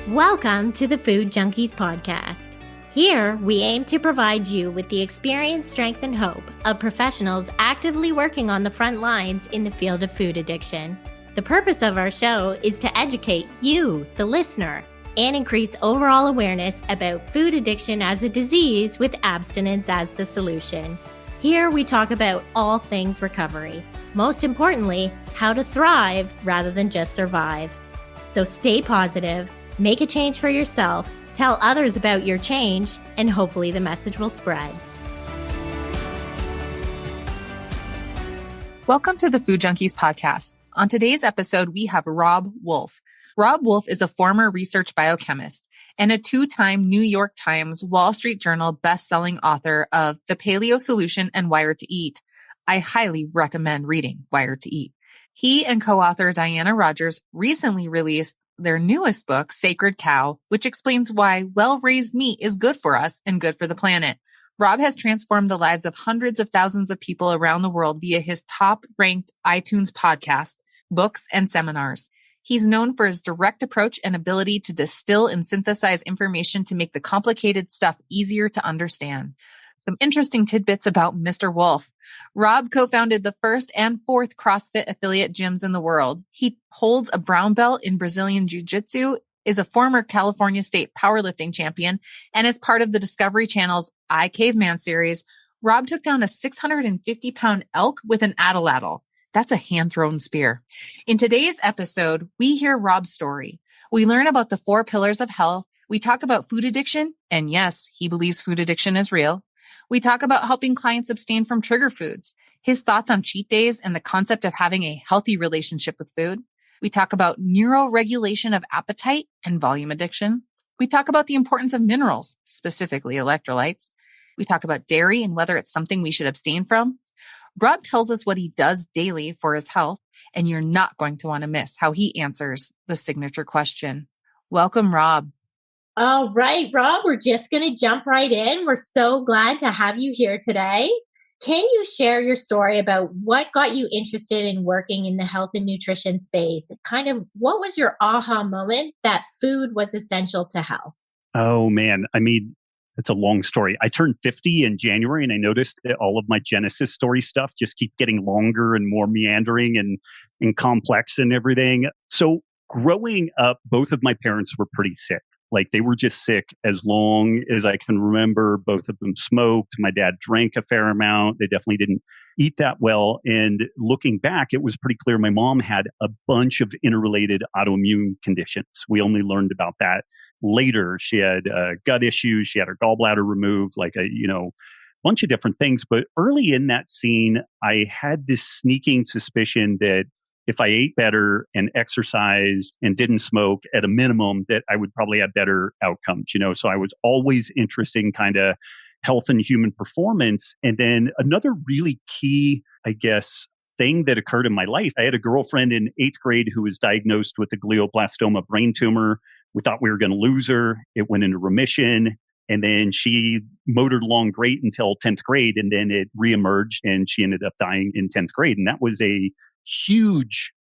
Welcome to the Food Junkies Podcast. Here, we aim to provide you with the experience, strength, and hope of professionals actively working on the front lines in the field of food addiction. The purpose of our show is to educate you, the listener, and increase overall awareness about food addiction as a disease with abstinence as the solution. Here, we talk about all things recovery. Most importantly, how to thrive rather than just survive. So stay positive, make a change for yourself, tell others about your change, and hopefully the message will spread. Welcome to the Food Junkies Podcast. On today's episode, we have Robb Wolf. Robb Wolf is a former research biochemist and a two-time New York Times, Wall Street Journal best-selling author of The Paleo Solution and Wired to Eat. I highly recommend reading Wired to Eat. He and co-author Diana Rodgers recently released their newest book, Sacred Cow, which explains why well-raised meat is good for us and good for the planet. Robb has transformed the lives of hundreds of thousands of people around the world via his top-ranked iTunes podcast, books, and seminars. He's known for his direct approach and ability to distill and synthesize information to make the complicated stuff easier to understand. Some interesting tidbits about Mr. Wolf. Robb co-founded the first and fourth CrossFit affiliate gyms in the world. He holds a brown belt in Brazilian Jiu-Jitsu, is a former California State powerlifting champion, and is part of the Discovery Channel's I Caveman series. Robb took down a 650-pound elk with an atlatl. That's a hand-thrown spear. In today's episode, we hear Robb's story. We learn about the 4 pillars of health. We talk about food addiction, and yes, he believes food addiction is real. We talk about helping clients abstain from trigger foods, his thoughts on cheat days, and the concept of having a healthy relationship with food. We talk about neuroregulation of appetite and volume addiction. We talk about the importance of minerals, specifically electrolytes. We talk about dairy and whether it's something we should abstain from. Robb tells us what he does daily for his health, and you're not going to want to miss how he answers the signature question. Welcome, Robb. All right, Robb, we're just going to jump right in. We're so glad to have you here today. Can you share your story about what got you interested in working in the health and nutrition space? Kind of what was your aha moment that food was essential to health? Oh, man. I mean, it's a long story. I turned 50 in January, and I noticed that all of my Genesis story stuff just keep getting longer and more meandering and complex and everything. So growing up, both of my parents were pretty sick. Like they were just sick as long as I can remember. Both of them smoked. My dad drank a fair amount. They definitely didn't eat that well. And looking back, it was pretty clear my mom had a bunch of interrelated autoimmune conditions. We only learned about that later. She had gut issues. She had her gallbladder removed, like a bunch of different things. But early in that scene, I had this sneaking suspicion that if I ate better and exercised and didn't smoke at a minimum, that I would probably have better outcomes, So I was always interested in kind of health and human performance. And then another really key, I guess, thing that occurred in my life, I had a girlfriend in 8th grade who was diagnosed with a glioblastoma brain tumor. We thought we were going to lose her. It went into remission. And then she motored along great until 10th grade. And then it reemerged and she ended up dying in 10th grade. And that was a huge,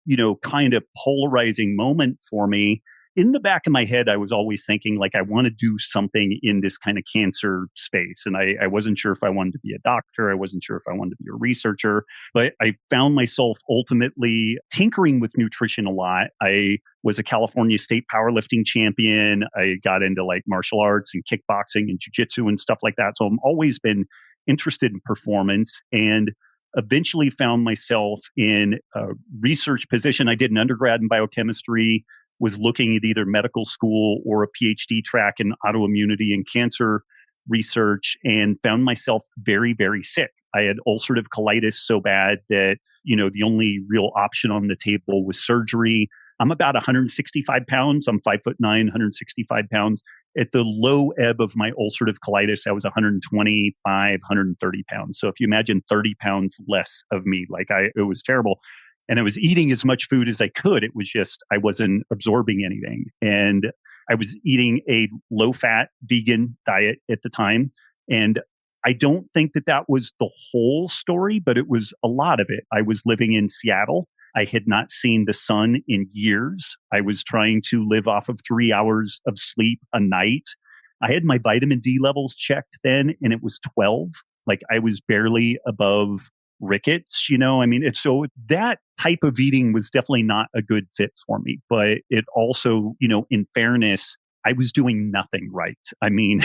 kind of polarizing moment for me. In the back of my head, I was always thinking like, I want to do something in this kind of cancer space. And I wasn't sure if I wanted to be a doctor. I wasn't sure if I wanted to be a researcher, but I found myself ultimately tinkering with nutrition a lot. I was a California State powerlifting champion. I got into like martial arts and kickboxing and jiu-jitsu and stuff like that. So I've always been interested in performance and eventually found myself in a research position. I did an undergrad in biochemistry, was looking at either medical school or a PhD track in autoimmunity and cancer research, and found myself very, very sick. I had ulcerative colitis so bad that, the only real option on the table was surgery. I'm about 165 pounds. I'm 5'9", 165 pounds. At the low ebb of my ulcerative colitis, I was 125, 130 pounds. So if you imagine 30 pounds less of me, it was terrible. And I was eating as much food as I could. It was just, I wasn't absorbing anything. And I was eating a low-fat vegan diet at the time. And I don't think that was the whole story, but it was a lot of it. I was living in Seattle. I had not seen the sun in years. I was trying to live off of 3 hours of sleep a night. I had my vitamin D levels checked then, and it was 12. Like I was barely above rickets, I mean, so that type of eating was definitely not a good fit for me. But it also, in fairness, I was doing nothing right. I mean,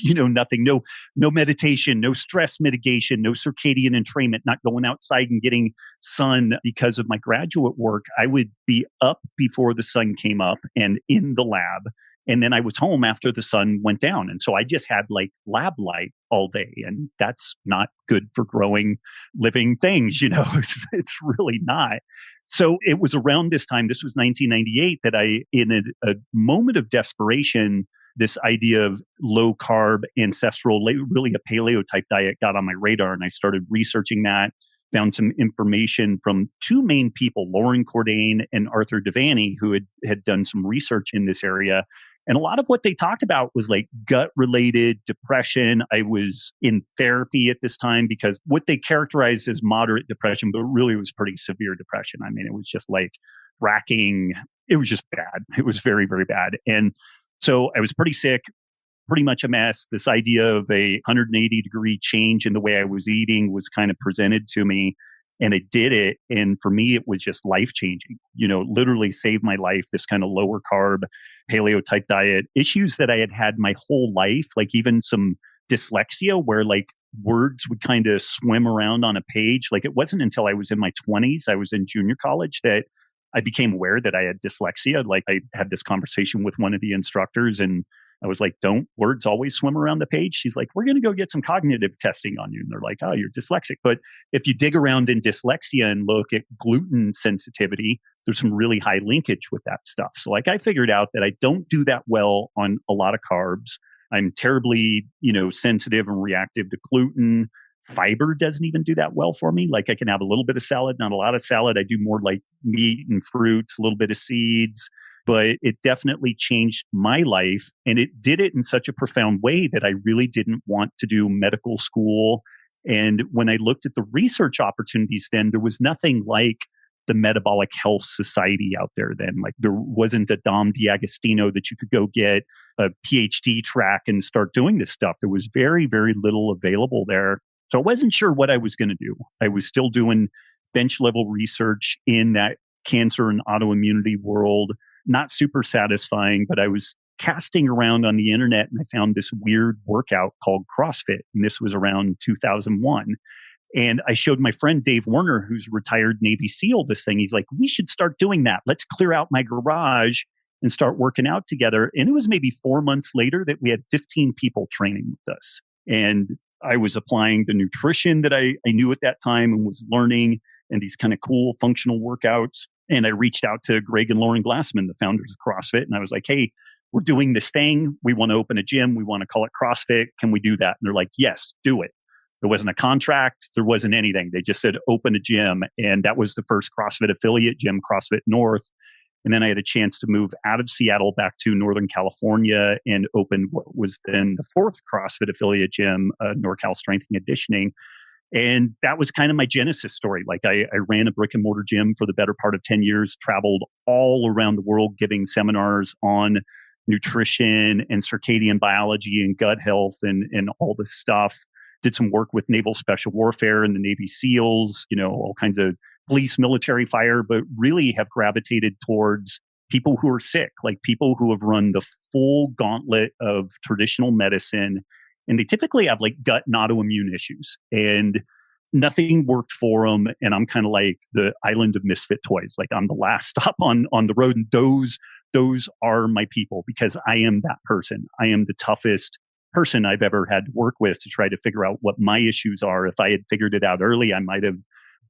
nothing, no meditation, no stress mitigation, no circadian entrainment, not going outside and getting sun because of my graduate work. I would be up before the sun came up and in the lab. And then I was home after the sun went down. And so I just had like lab light all day. And that's not good for growing living things. It's really not. So it was around this time, this was 1998, that I, in a moment of desperation, this idea of low carb, ancestral, really a paleo type diet got on my radar. And I started researching that, found some information from two main people, Lauren Cordain and Arthur Devaney, who had done some research in this area. And a lot of what they talked about was like gut-related depression. I was in therapy at this time because what they characterized as moderate depression, but really was pretty severe depression. I mean, it was just like racking. It was just bad. It was very, very bad. And so I was pretty sick, pretty much a mess. This idea of a 180-degree change in the way I was eating was kind of presented to me. And I did it. And for me, it was just life-changing, literally saved my life, this kind of lower carb, paleo type diet. Issues that I had had my whole life, like even some dyslexia where like words would kind of swim around on a page. Like it wasn't until I was in my 20s, I was in junior college, that I became aware that I had dyslexia. Like I had this conversation with one of the instructors and I was like, don't words always swim around the page? She's like, we're going to go get some cognitive testing on you. And they're like, oh, you're dyslexic. But if you dig around in dyslexia and look at gluten sensitivity, there's some really high linkage with that stuff. So like I figured out that I don't do that well on a lot of carbs. I'm terribly, sensitive and reactive to gluten. Fiber doesn't even do that well for me. Like I can have a little bit of salad, not a lot of salad. I do more like meat and fruits, a little bit of seeds. But it definitely changed my life. And it did it in such a profound way that I really didn't want to do medical school. And when I looked at the research opportunities then, there was nothing like the Metabolic Health Society out there then. Like there wasn't a Dom D'Agostino that you could go get a PhD track and start doing this stuff. There was very, very little available there. So I wasn't sure what I was going to do. I was still doing bench level research in that cancer and autoimmunity world. Not super satisfying, but I was casting around on the internet and I found this weird workout called CrossFit. And this was around 2001. And I showed my friend Dave Warner, who's a retired Navy SEAL, this thing. He's like, we should start doing that. Let's clear out my garage and start working out together. And it was maybe 4 months later that we had 15 people training with us. And I was applying the nutrition that I knew at that time and was learning, and these kind of cool functional workouts. And I reached out to Greg and Lauren Glassman, the founders of CrossFit. And I was like, hey, we're doing this thing. We want to open a gym. We want to call it CrossFit. Can we do that? And they're like, yes, do it. There wasn't a contract. There wasn't anything. They just said, open a gym. And that was the first CrossFit affiliate gym, CrossFit North. And then I had a chance to move out of Seattle back to Northern California and open what was then the fourth CrossFit affiliate gym, NorCal Strength and Conditioning. And that was kind of my genesis story. Like I ran a brick and mortar gym for the better part of 10 years, traveled all around the world giving seminars on nutrition and circadian biology and gut health and all this stuff. Did some work with Naval Special Warfare and the Navy SEALs, all kinds of police, military, fire, but really have gravitated towards people who are sick, like people who have run the full gauntlet of traditional medicine. And they typically have like gut and autoimmune issues and nothing worked for them. And I'm kind of like the island of misfit toys. Like I'm the last stop on the road. And those are my people because I am that person. I am the toughest person I've ever had to work with to try to figure out what my issues are. If I had figured it out early, I might have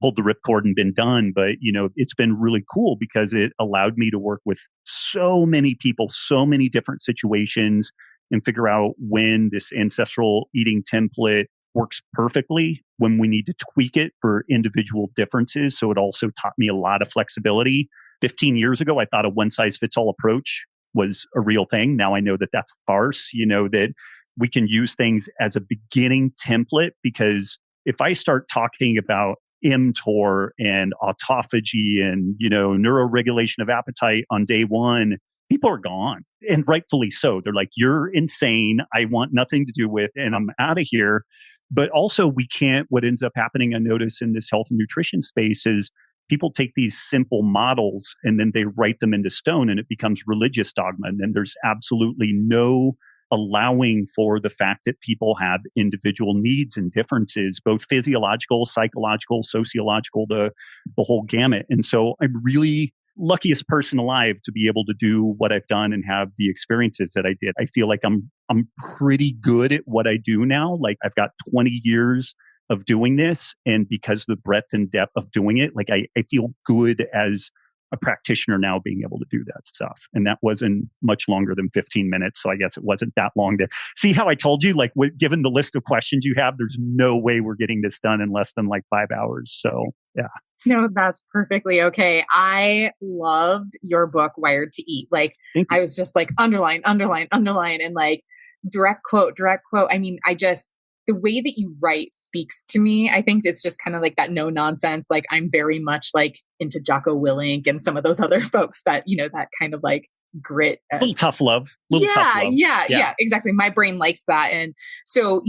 pulled the ripcord and been done. But, it's been really cool because it allowed me to work with so many people, so many different situations, and figure out when this ancestral eating template works perfectly, when we need to tweak it for individual differences. So it also taught me a lot of flexibility. 15 years ago, I thought a one-size-fits-all approach was a real thing. Now I know that that's a farce, that we can use things as a beginning template, because if I start talking about mTOR and autophagy and, neuroregulation of appetite on day one, people are gone, and rightfully so. They're like, you're insane. I want nothing to do with, and I'm out of here. But also what ends up happening, I notice in this health and nutrition space, is people take these simple models and then they write them into stone and it becomes religious dogma. And then there's absolutely no allowing for the fact that people have individual needs and differences, both physiological, psychological, sociological, the whole gamut. And so I'm really luckiest person alive to be able to do what I've done and have the experiences that I did. I feel like I'm pretty good at what I do now. Like I've got 20 years of doing this. And because of the breadth and depth of doing it, like I feel good as a practitioner now being able to do that stuff. And that wasn't much longer than 15 minutes. So I guess it wasn't that long to see how I told you, like given the list of questions you have, there's no way we're getting this done in less than like 5 hours. So yeah. No, that's perfectly okay. I loved your book, Wired to Eat. Like I was just like underline, and like direct quote. I mean, the way that you write speaks to me. I think it's just kind of like that no nonsense. Like I'm very much like into Jocko Willink and some of those other folks that, that kind of like grit. Little tough love. Yeah, exactly. My brain likes that. And so,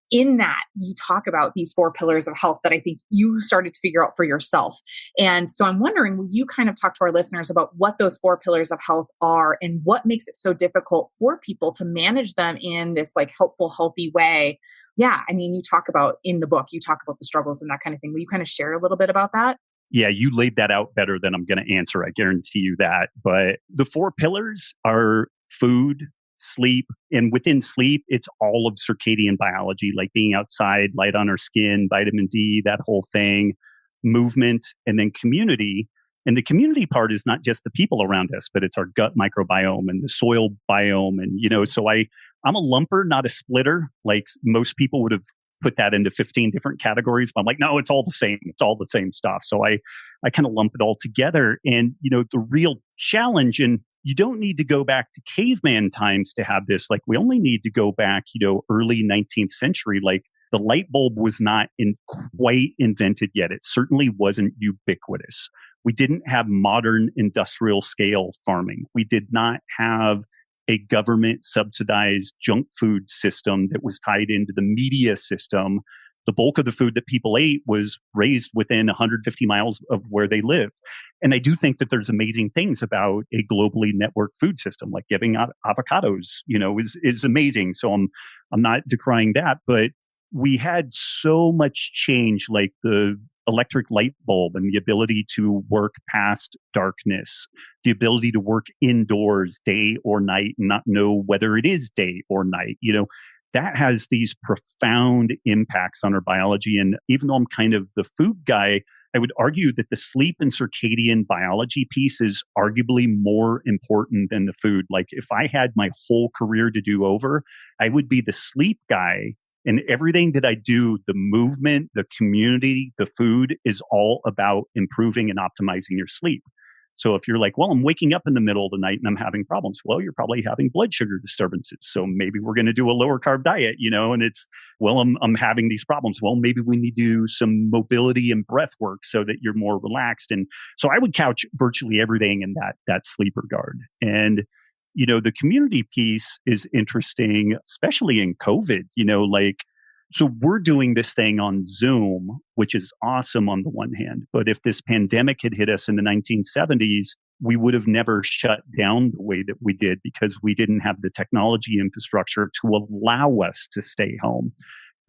in that you talk about these 4 pillars of health that I think you started to figure out for yourself. And so I'm wondering, will you kind of talk to our listeners about what those 4 pillars of health are and what makes it so difficult for people to manage them in this like helpful, healthy way? Yeah. I mean, you talk about in the book, you talk about the struggles and that kind of thing. Will you kind of share a little bit about that? Yeah, you laid that out better than I'm going to answer. I guarantee you that. But the 4 pillars are food, sleep, and within sleep, it's all of circadian biology, like being outside, light on our skin, vitamin D, that whole thing, movement, and then community. And the community part is not just the people around us, but it's our gut microbiome and the soil biome. And, so I'm a lumper, not a splitter. Like most people would have put that into 15 different categories. But I'm like, no, it's all the same. It's all the same stuff. So I kind of lump it all together. And, the real challenge, and you don't need to go back to caveman times to have this. Like we only need to go back, early 19th century. Like the light bulb was not quite invented yet. It certainly wasn't ubiquitous. We didn't have modern industrial scale farming. We did not have a government subsidized junk food system that was tied into the media system. The bulk of the food that people ate was raised within 150 miles of where they live. And I do think that there's amazing things about a globally networked food system, like giving out avocados, is amazing. So I'm not decrying that, but we had so much change, like the electric light bulb and the ability to work past darkness, the ability to work indoors day or night and not know whether it is day or night, that has these profound impacts on our biology. And even though I'm kind of the food guy, I would argue that the sleep and circadian biology piece is arguably more important than the food. Like if I had my whole career to do over, I would be the sleep guy. And everything that I do, the movement, the community, the food is all about improving and optimizing your sleep. So if you're like, well, I'm waking up in the middle of the night and I'm having problems. Well, you're probably having blood sugar disturbances. So maybe we're going to do a lower carb diet, and it's, well, I'm having these problems. Well, maybe we need to do some mobility and breath work so that you're more relaxed. And so I would couch virtually everything in that sleep regard. And the community piece is interesting, especially in COVID, so we're doing this thing on Zoom, which is awesome on the one hand. But if this pandemic had hit us in the 1970s, we would have never shut down the way that we did because we didn't have the technology infrastructure to allow us to stay home.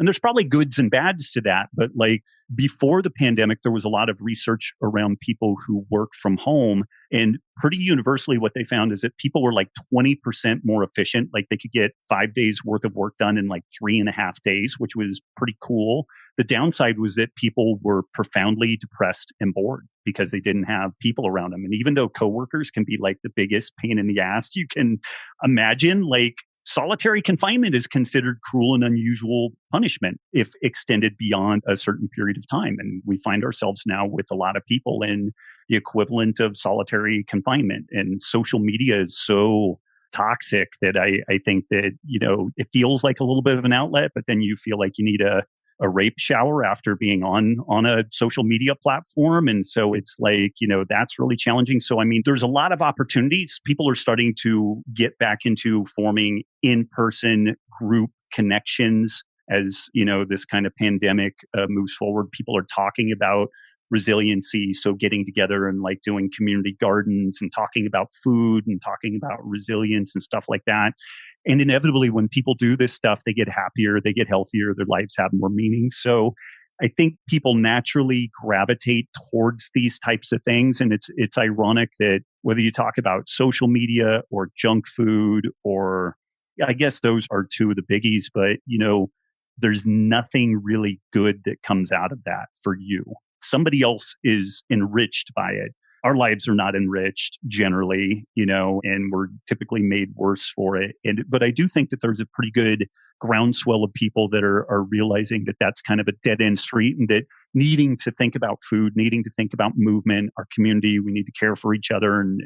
And there's probably goods and bads to that. But like before the pandemic, there was a lot of research around people who work from home. And pretty universally, what they found is that people were like 20% more efficient. Like they could get 5 days worth of work done in like 3.5 days, which was pretty cool. The downside was that people were profoundly depressed and bored because they didn't have people around them. And even though coworkers can be like the biggest pain in the ass you can imagine, like solitary confinement is considered cruel and unusual punishment if extended beyond a certain period of time. And we find ourselves now with a lot of people in the equivalent of solitary confinement. And social media is so toxic that I think that, it feels like a little bit of an outlet, but then you feel like you need a a rape shower after being on a social media platform. And so it's like, that's really challenging. So, I mean, there's a lot of opportunities. People are starting to get back into forming in-person group connections as, this kind of pandemic moves forward. People are talking about resiliency. So getting together and like doing community gardens and talking about food and talking about resilience and stuff like that. And inevitably, when people do this stuff, they get happier, they get healthier, their lives have more meaning. So I think people naturally gravitate towards these types of things. And it's ironic that whether you talk about social media or junk food, or I guess those are two of the biggies, but there's nothing really good that comes out of that for you. Somebody else is enriched by it. Our lives are not enriched generally, and we're typically made worse for it. But I do think that there's a pretty good groundswell of people that are realizing that that's kind of a dead end street, and that needing to think about food, needing to think about movement, our community, we need to care for each other and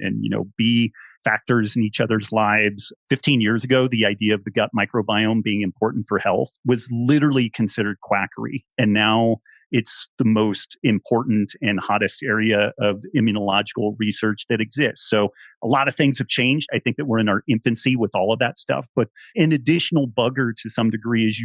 be factors in each other's lives. 15 years ago, the idea of the gut microbiome being important for health was literally considered quackery. And now it's the most important and hottest area of immunological research that exists. So a lot of things have changed. I think that we're in our infancy with all of that stuff. But an additional bugger to some degree is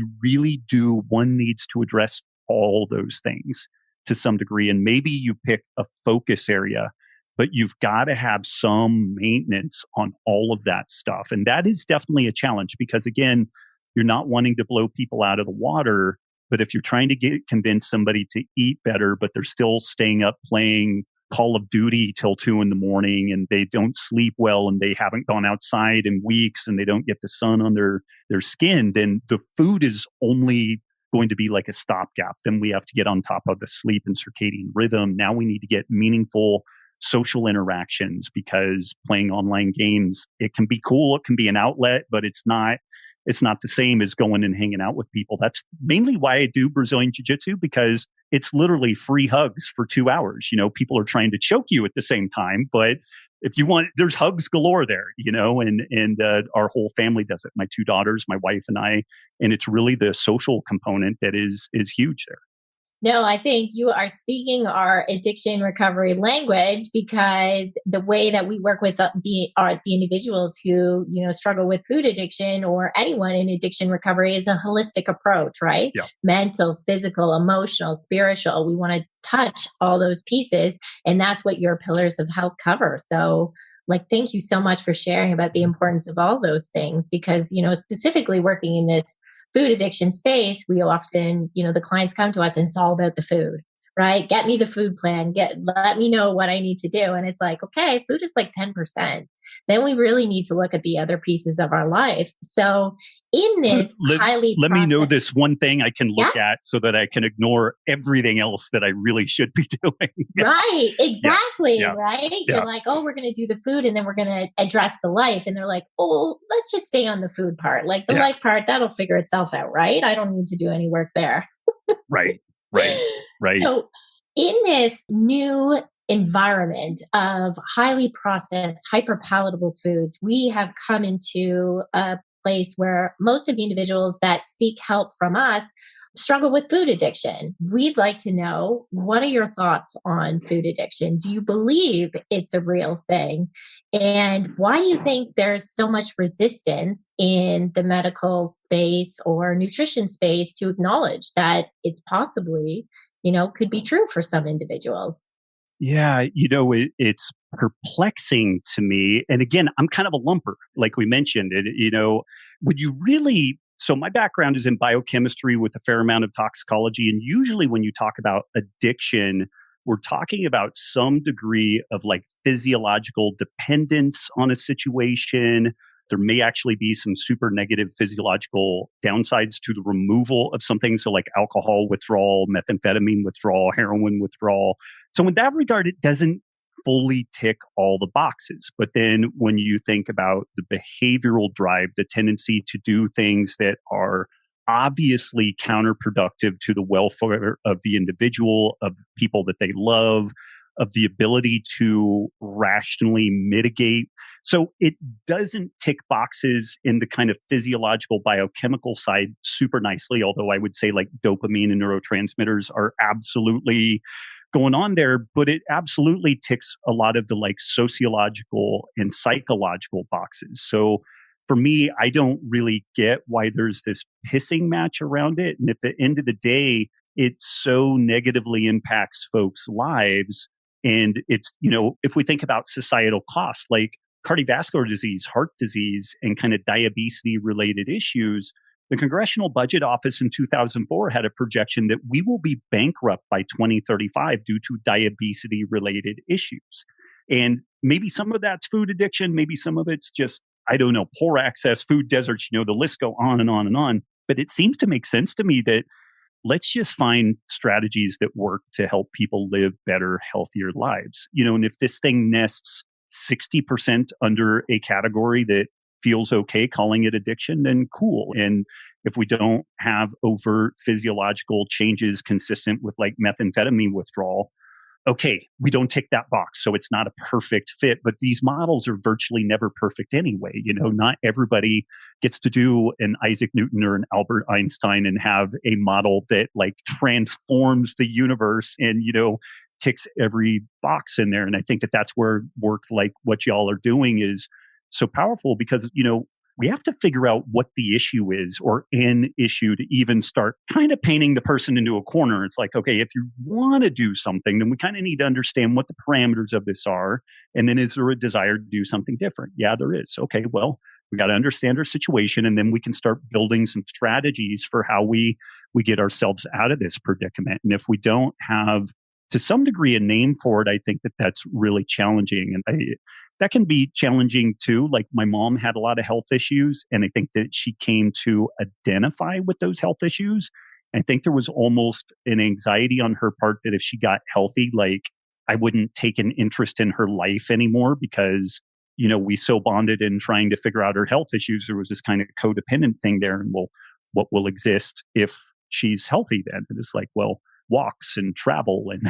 one needs to address all those things to some degree. And maybe you pick a focus area, but you've got to have some maintenance on all of that stuff. And that is definitely a challenge because, again, you're not wanting to blow people out of the water. But if you're trying to convince somebody to eat better, but they're still staying up playing Call of Duty till 2 a.m. and they don't sleep well and they haven't gone outside in weeks and they don't get the sun on their skin, then the food is only going to be like a stopgap. Then we have to get on top of the sleep and circadian rhythm. Now we need to get meaningful social interactions because playing online games, it can be cool. It can be an outlet, but it's not the same as going and hanging out with people. That's mainly why I do Brazilian Jiu-Jitsu, because it's literally free hugs for 2 hours. People are trying to choke you at the same time, but if you want, there's hugs galore there, and our whole family does it. My 2 daughters, my wife and I, and it's really the social component that is huge there. No, I think you are speaking our addiction recovery language, because the way that we work with the individuals who, struggle with food addiction or anyone in addiction recovery is a holistic approach, right? Yeah. Mental, physical, emotional, spiritual. We want to touch all those pieces. And that's what your pillars of health cover. So thank you so much for sharing about the importance of all those things, because, specifically working in this food addiction space, we often, the clients come to us and it's all about the food, right? Get me the food plan, let me know what I need to do. And it's like, okay, food is like 10%. Then we really need to look at the other pieces of our life. So in this let me know this one thing I can look at so that I can ignore everything else that I really should be doing. Right. Exactly. Yeah. Right. Yeah. You're like, oh, we're going to do the food and then we're going to address the life. And they're like, oh, let's just stay on the food part. Like the life part, that'll figure itself out. Right. I don't need to do any work there. Right. So in this new environment of highly processed, hyper palatable foods, we have come into a place where most of the individuals that seek help from us struggle with food addiction. We'd like to know, what are your thoughts on food addiction? Do you believe it's a real thing? And why do you think there's so much resistance in the medical space or nutrition space to acknowledge that it's possibly, could be true for some individuals? Yeah, it's perplexing to me. And again, I'm kind of a lumper, like we mentioned. Would you really... So my background is in biochemistry with a fair amount of toxicology. And usually when you talk about addiction, we're talking about some degree of physiological dependence on a situation. There may actually be some super negative physiological downsides to the removal of something. So alcohol withdrawal, methamphetamine withdrawal, heroin withdrawal. So in that regard, it doesn't fully tick all the boxes. But then when you think about the behavioral drive, the tendency to do things that are obviously counterproductive to the welfare of the individual, of people that they love, of the ability to rationally mitigate. So it doesn't tick boxes in the kind of physiological biochemical side super nicely, although I would say like dopamine and neurotransmitters are absolutely going on there, but it absolutely ticks a lot of the like sociological and psychological boxes. So for me, I don't really get why there's this pissing match around it. And at the end of the day, it so negatively impacts folks' lives. And it's, if we think about societal costs like cardiovascular disease, heart disease, and kind of diabetes related issues, the Congressional Budget Office in 2004 had a projection that we will be bankrupt by 2035 due to diabetes related issues. And maybe some of that's food addiction. Maybe some of it's just, I don't know, poor access, food deserts, the list go on and on and on. But it seems to make sense to me that let's just find strategies that work to help people live better, healthier lives. And if this thing nests 60% under a category that feels okay calling it addiction, then cool. And if we don't have overt physiological changes consistent with like methamphetamine withdrawal, okay, we don't tick that box. So it's not a perfect fit, but these models are virtually never perfect anyway. Not everybody gets to do an Isaac Newton or an Albert Einstein and have a model that like transforms the universe and, ticks every box in there. And I think that that's where work like what y'all are doing is so powerful because, we have to figure out what the issue is or an issue to even start kind of painting the person into a corner. It's like, okay, if you want to do something, then we kind of need to understand what the parameters of this are. And then is there a desire to do something different? Yeah, there is. Okay, well, we got to understand our situation and then we can start building some strategies for how we get ourselves out of this predicament. And if we don't have to some degree a name for it, I think that that's really challenging. And that can be challenging too. Like my mom had a lot of health issues, and I think that she came to identify with those health issues. I think there was almost an anxiety on her part that if she got healthy, like I wouldn't take an interest in her life anymore because, we so bonded in trying to figure out her health issues. There was this kind of codependent thing there. And well, what will exist if she's healthy then? And it's like, well, walks and travel and,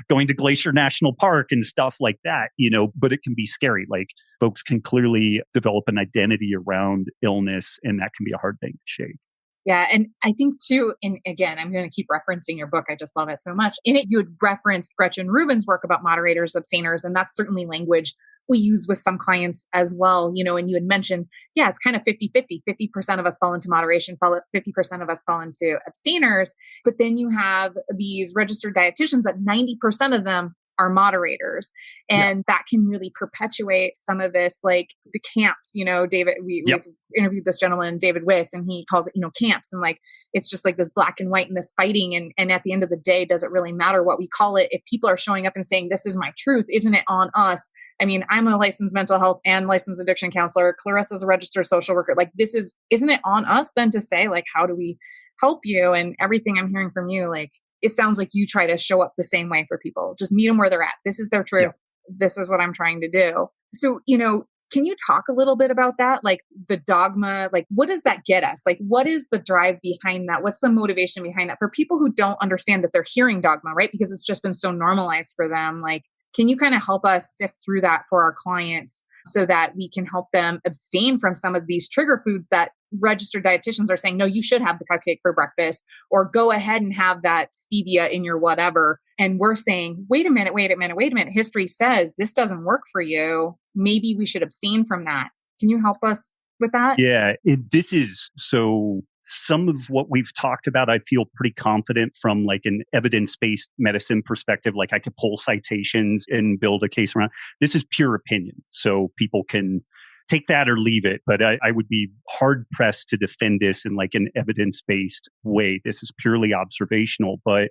going to Glacier National Park and stuff like that, but it can be scary. Like folks can clearly develop an identity around illness and that can be a hard thing to shake. Yeah. And I think too, and again, I'm going to keep referencing your book. I just love it so much. In it, you had referenced Gretchen Rubin's work about moderators, abstainers, and that's certainly language we use with some clients as well, and you had mentioned, yeah, it's kind of 50-50. 50% of us fall into moderation, 50% of us fall into abstainers. But then you have these registered dietitians that 90% of them are moderators. And that can really perpetuate some of this, like the camps, David, we've interviewed this gentleman, David Wiss, and he calls it, camps. And like, it's just like this black and white and this fighting. And at the end of the day, does it really matter what we call it? If people are showing up and saying, this is my truth, isn't it on us? I mean, I'm a licensed mental health and licensed addiction counselor. Clarissa's a registered social worker. Like isn't it on us then to say, like, how do we help you? And everything I'm hearing from you, like, it sounds like you try to show up the same way for people. Just meet them where they're at. This is their truth. Yeah. This is what I'm trying to do. So, can you talk a little bit about that? Like the dogma, like what does that get us? Like what is the drive behind that? What's the motivation behind that for people who don't understand that they're hearing dogma, right? Because it's just been so normalized for them. Like, can you kind of help us sift through that for our clients so that we can help them abstain from some of these trigger foods that registered dietitians are saying, no, you should have the cupcake for breakfast, or go ahead and have that stevia in your whatever. And we're saying, wait a minute. History says this doesn't work for you. Maybe we should abstain from that. Can you help us with that? Yeah, this is so some of what we've talked about, I feel pretty confident from like an evidence-based medicine perspective. Like I could pull citations and build a case around. This is pure opinion. So people can take that or leave it. But I would be hard pressed to defend this in like an evidence-based way. This is purely observational. But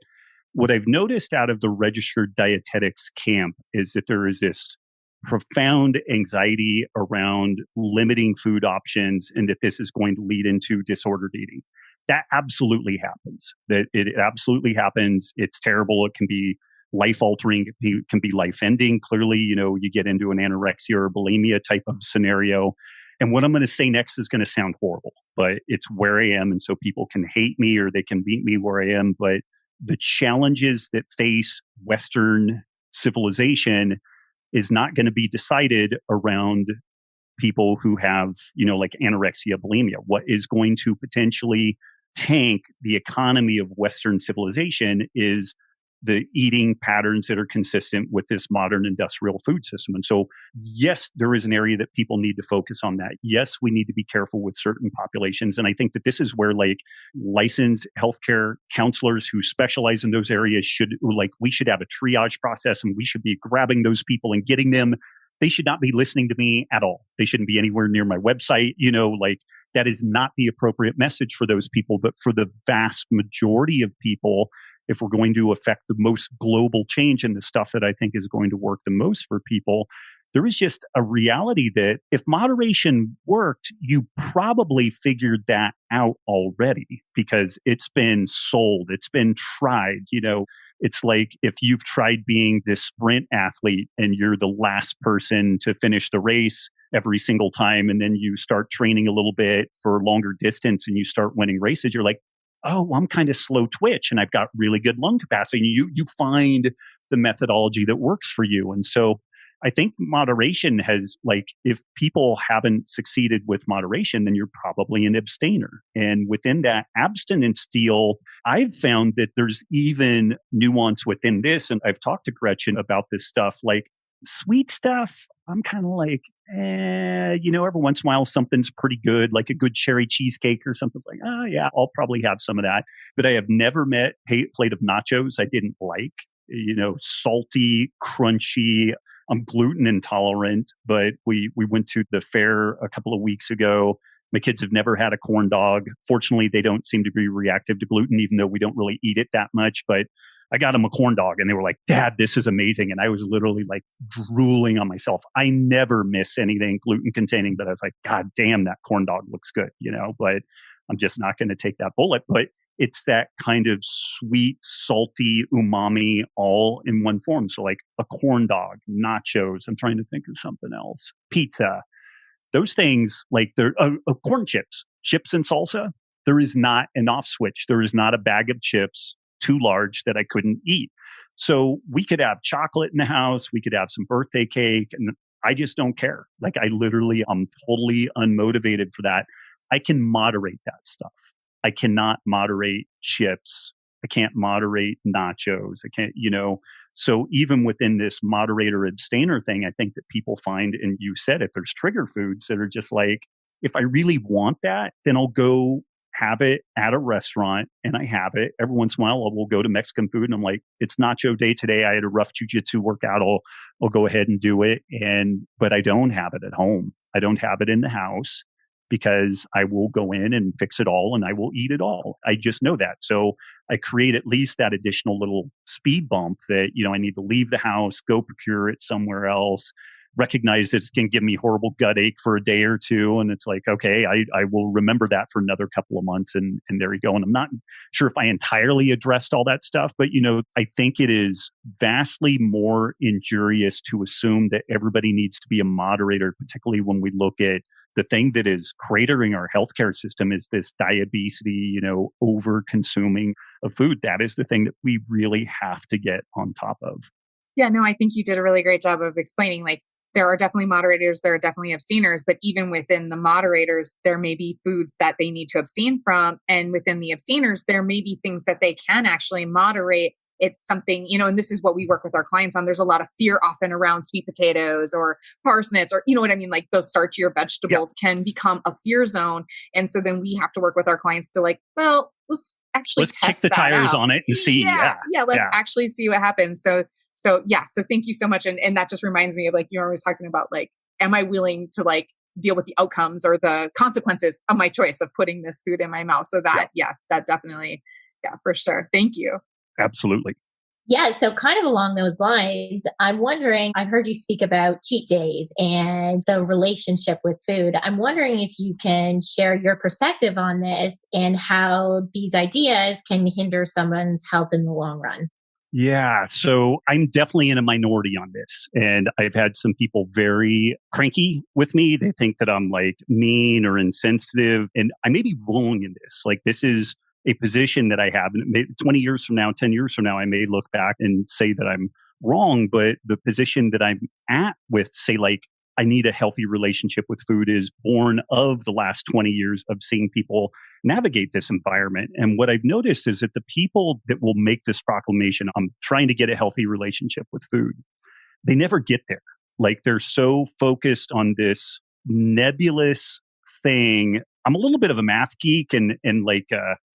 what I've noticed out of the registered dietetics camp is that there is this profound anxiety around limiting food options and that this is going to lead into disordered eating. That absolutely happens. That it absolutely happens. It's terrible. It can be life-altering. It can be life-ending. Clearly, you get into an anorexia or bulimia type of scenario. And what I'm going to say next is going to sound horrible, but it's where I am. And so people can hate me or they can meet me where I am. But the challenges that face Western civilization is not going to be decided around people who have, like anorexia, bulimia. What is going to potentially tank the economy of Western civilization is the eating patterns that are consistent with this modern industrial food system. And so, yes, there is an area that people need to focus on that. Yes, we need to be careful with certain populations. And I think that this is where licensed healthcare counselors who specialize in those areas we should have a triage process, and we should be grabbing those people and getting them. They should not be listening to me at all. They shouldn't be anywhere near my website. That is not the appropriate message for those people. But for the vast majority of people, if we're going to affect the most global change in the stuff that I think is going to work the most for people, there is just a reality that if moderation worked, you probably figured that out already because it's been sold, it's been tried. It's like if you've tried being this sprint athlete and you're the last person to finish the race every single time, and then you start training a little bit for longer distance and you start winning races, you're like, oh, I'm kind of slow twitch and I've got really good lung capacity. And you find the methodology that works for you. And so I think moderation has, if people haven't succeeded with moderation, then you're probably an abstainer. And within that abstinence deal, I've found that there's even nuance within this. And I've talked to Gretchen about this stuff, sweet stuff. I'm kind of every once in a while, something's pretty good, like a good cherry cheesecake or something. It's like, oh yeah, I'll probably have some of that. But I have never met a plate of nachos I didn't like, salty, crunchy. I'm gluten intolerant, but we went to the fair a couple of weeks ago. My kids have never had a corn dog. Fortunately, they don't seem to be reactive to gluten, even though we don't really eat it that much. But I got them a corn dog and they were like, Dad, this is amazing. And I was literally drooling on myself. I never miss anything gluten containing, but I was like, God damn, that corn dog looks good, but I'm just not going to take that bullet. But it's that kind of sweet, salty umami all in one form. So a corn dog, nachos. I'm trying to think of something else. Pizza. Those things, they're corn chips and salsa. There is not an off switch. There is not a bag of chips too large that I couldn't eat. So we could have chocolate in the house. We could have some birthday cake. And I just don't care. I'm totally unmotivated for that. I can moderate that stuff. I cannot moderate chips. I can't moderate nachos. I can't, so even within this moderator abstainer thing, I think that people find, and you said it, there's trigger foods that are just if I really want that, then I'll go have it at a restaurant and I have it. Every once in a while, we'll go to Mexican food and I'm like, it's nacho day today. I had a rough jujitsu workout. I'll go ahead and do it. But I don't have it at home. I don't have it in the house because I will go in and fix it all and I will eat it all. I just know that. So I create at least that additional little speed bump that, I need to leave the house, go procure it somewhere else, recognize that it's going to give me horrible gut ache for a day or two. And it's like, okay, I will remember that for another couple of months. And there you go. And I'm not sure if I entirely addressed all that stuff, but, I think it is vastly more injurious to assume that everybody needs to be a moderator, particularly when we look at the thing that is cratering our healthcare system is this diabetes, over consuming of food. That is the thing that we really have to get on top of. Yeah, no, I think you did a really great job of explaining, there are definitely moderators, there are definitely abstainers, but even within the moderators, there may be foods that they need to abstain from. And within the abstainers, there may be things that they can actually moderate. It's something, and this is what we work with our clients on. There's a lot of fear often around sweet potatoes or parsnips or, what I mean? Those starchier vegetables can become a fear zone. And so then we have to work with our clients to let's actually let's kick the tires on it and see. Let's actually see what happens. So thank you so much. And that just reminds me of you're always talking about am I willing to deal with the outcomes or the consequences of my choice of putting this food in my mouth? So that, that definitely, for sure. Thank you. Absolutely. Yeah. So kind of along those lines, I'm wondering, I've heard you speak about cheat days and the relationship with food. I'm wondering if you can share your perspective on this and how these ideas can hinder someone's health in the long run. Yeah. So I'm definitely in a minority on this. And I've had some people very cranky with me. They think that I'm mean or insensitive. And I may be wrong in this. This is a position that I have. And 20 years from now, 10 years from now, I may look back and say that I'm wrong, but the position that I'm at with, say, like, I need a healthy relationship with food is born of the last 20 years of seeing people navigate this environment. And what I've noticed is that the people that will make this proclamation, I'm trying to get a healthy relationship with food, they never get there. Like, they're so focused on this nebulous thing. I'm a little bit of a math geek and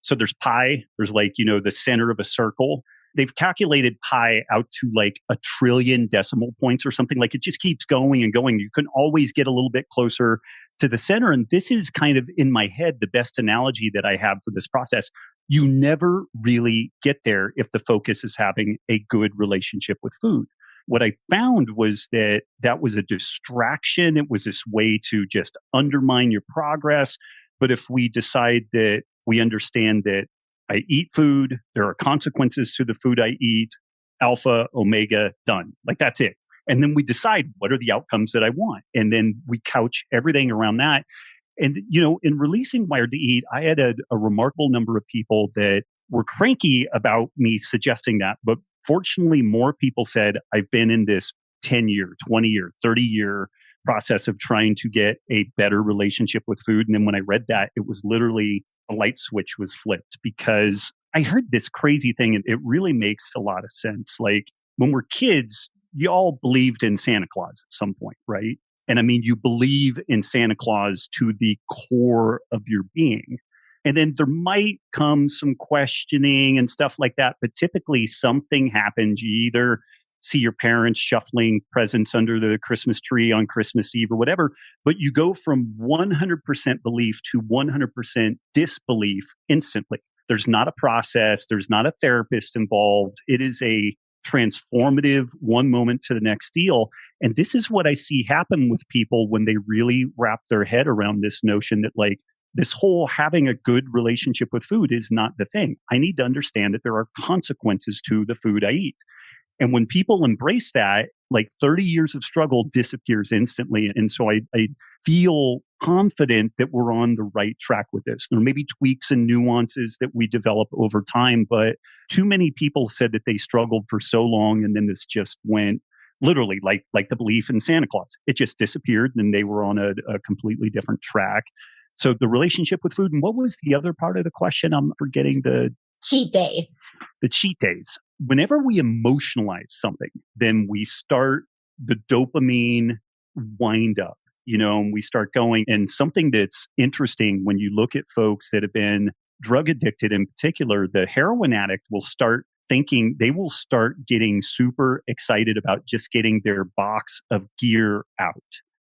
so there's pi, there's the center of a circle. They've calculated pi out to like 1 trillion decimal points or something. Like, it just keeps going and going. You can always get a little bit closer to the center. And this is kind of, in my head, the best analogy that I have for this process. You never really get there if the focus is having a good relationship with food. What I found was that was a distraction. It was this way to just undermine your progress. But if we decide that we understand that I eat food, there are consequences to the food I eat, alpha, omega, done. Like, that's it. And then we decide what are the outcomes that I want. And then we couch everything around that. And, in releasing Wired to Eat, I had a remarkable number of people that were cranky about me suggesting that. But fortunately, more people said, I've been in this 10-year, 20-year, 30-year process of trying to get a better relationship with food. And then when I read that, it was literally a light switch was flipped, because I heard this crazy thing and it really makes a lot of sense. Like, when we're kids, you all believed in Santa Claus at some point, right? And I mean, you believe in Santa Claus to the core of your being. And then there might come some questioning and stuff like that. But typically something happens. You either see your parents shuffling presents under the Christmas tree on Christmas Eve or whatever, but you go from 100% belief to 100% disbelief instantly. There's not a process. There's not a therapist involved. It is a transformative one moment to the next deal. And this is what I see happen with people when they really wrap their head around this notion that, like, this whole having a good relationship with food is not the thing. I need to understand that there are consequences to the food I eat. And when people embrace that, like, 30 years of struggle disappears instantly. And so I feel confident that we're on the right track with this. There may be tweaks and nuances that we develop over time, but too many people said that they struggled for so long, and then this just went literally like the belief in Santa Claus. It just disappeared, and they were on a completely different track. So the relationship with food. And what was the other part of the question? I'm forgetting the cheat days. The cheat days. Whenever we emotionalize something, then we start the dopamine wind up, and we start going. And something that's interesting when you look at folks that have been drug addicted in particular, the heroin addict will start thinking, they will start getting super excited about just getting their box of gear out.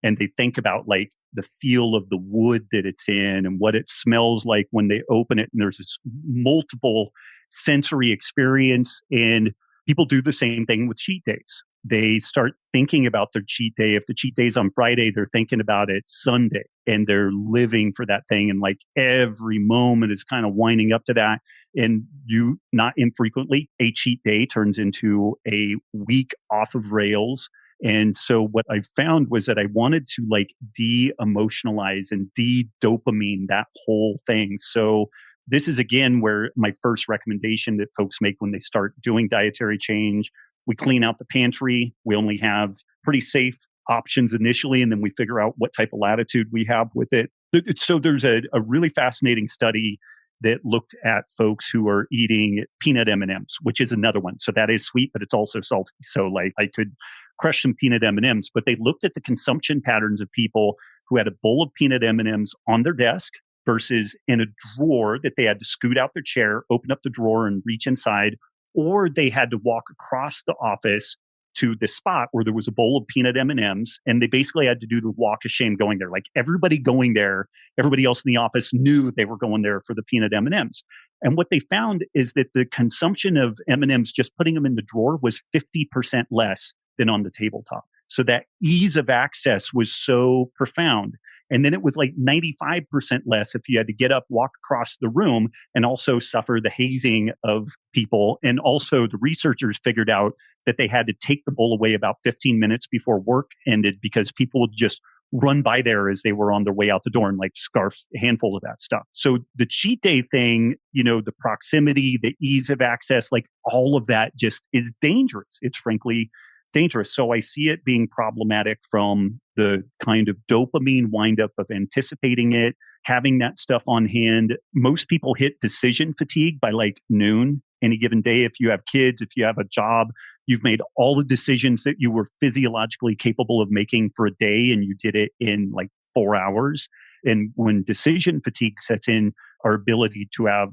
And they think about, like, the feel of the wood that it's in and what it smells like when they open it. And there's this multiple sensory experience. And people do the same thing with cheat days. They start thinking about their cheat day. If the cheat day is on Friday, they're thinking about it Sunday, and they're living for that thing. And like, every moment is kind of winding up to that. And you, not infrequently, a cheat day turns into a week off of rails. And so what I found was that I wanted to, like, de-emotionalize and de-dopamine that whole thing. So this is, again, where my first recommendation that folks make when they start doing dietary change. We clean out the pantry. We only have pretty safe options initially, and then we figure out what type of latitude we have with it. So there's a really fascinating study that looked at folks who are eating peanut M&Ms, which is another one. So that is sweet, but it's also salty. So, like, I could crush some peanut M&Ms, but they looked at the consumption patterns of people who had a bowl of peanut M&Ms on their desk versus in a drawer that they had to scoot out their chair, open up the drawer and reach inside, or they had to walk across the office to the spot where there was a bowl of peanut M&Ms, and they basically had to do the walk of shame going there. Like, everybody going there, everybody else in the office knew they were going there for the peanut M&Ms. And what they found is that the consumption of M&Ms, just putting them in the drawer, was 50% less than on the tabletop. So that ease of access was so profound. And then it was like 95% less if you had to get up, walk across the room, and also suffer the hazing of people. And also the researchers figured out that they had to take the bowl away about 15 minutes before work ended, because people would just run by there as they were on their way out the door and like scarf handfuls of that stuff. So the cheat day thing, the proximity, the ease of access, like all of that just is dangerous. It's frankly dangerous. So I see it being problematic from the kind of dopamine windup of anticipating it, having that stuff on hand. Most people hit decision fatigue by like noon any given day. If you have kids, if you have a job, you've made all the decisions that you were physiologically capable of making for a day and you did it in like 4 hours. And when decision fatigue sets in, our ability to have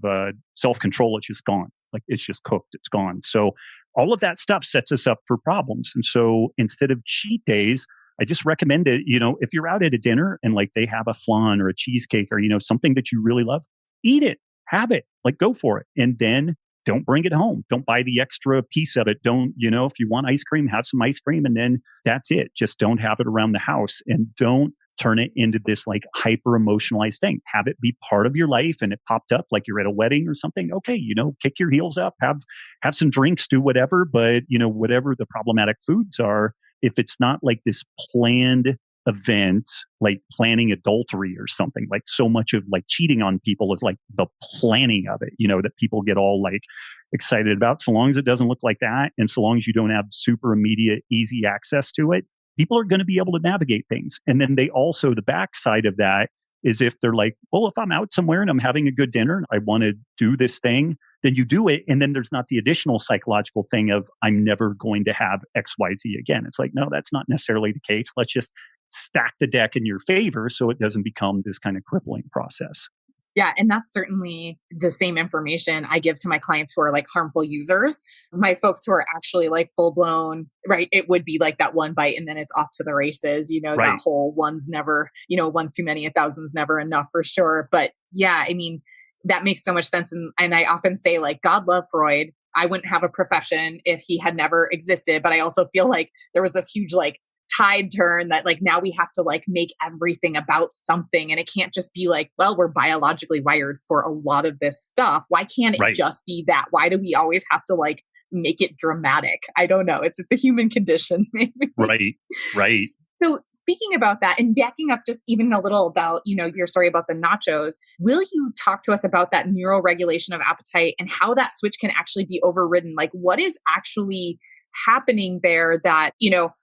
self-control is just gone. Like it's just cooked, it's gone. So all of that stuff sets us up for problems. And so instead of cheat days, I just recommend that, if you're out at a dinner and like they have a flan or a cheesecake or, something that you really love, eat it, have it, like go for it. And then don't bring it home. Don't buy the extra piece of it. Don't, if you want ice cream, have some ice cream and then that's it. Just don't have it around the house and don't turn it into this like hyper emotionalized thing. Have it be part of your life and it popped up like you're at a wedding or something. Okay, kick your heels up, have some drinks, do whatever. But, whatever the problematic foods are, if it's not like this planned event, like planning adultery or something, like so much of like cheating on people is like the planning of it, that people get all like excited about. So long as it doesn't look like that, and so long as you don't have super immediate, easy access to it, people are going to be able to navigate things. And then they also, the backside of that is if they're like, well, if I'm out somewhere and I'm having a good dinner and I want to do this thing, then you do it. And then there's not the additional psychological thing of I'm never going to have XYZ again. It's like, no, that's not necessarily the case. Let's just stack the deck in your favor so it doesn't become this kind of crippling process. Yeah. And that's certainly the same information I give to my clients who are like harmful users. My folks who are actually like full blown, right? It would be like that one bite and then it's off to the races, Right. That whole one's never, one's too many, 1,000's never enough for sure. But yeah, I mean, that makes so much sense. And I often say like, God love Freud. I wouldn't have a profession if he had never existed. But I also feel like there was this huge like tide turn that like now we have to like make everything about something, and it can't just be like, well, we're biologically wired for a lot of this stuff. Why can't it just be that? Why do we always have to like make it dramatic? I don't know. It's the human condition. Maybe. Right. So speaking about that and backing up just even a little about, your story about the nachos, will you talk to us about that neuroregulation of appetite and how that switch can actually be overridden? Like what is actually happening there that,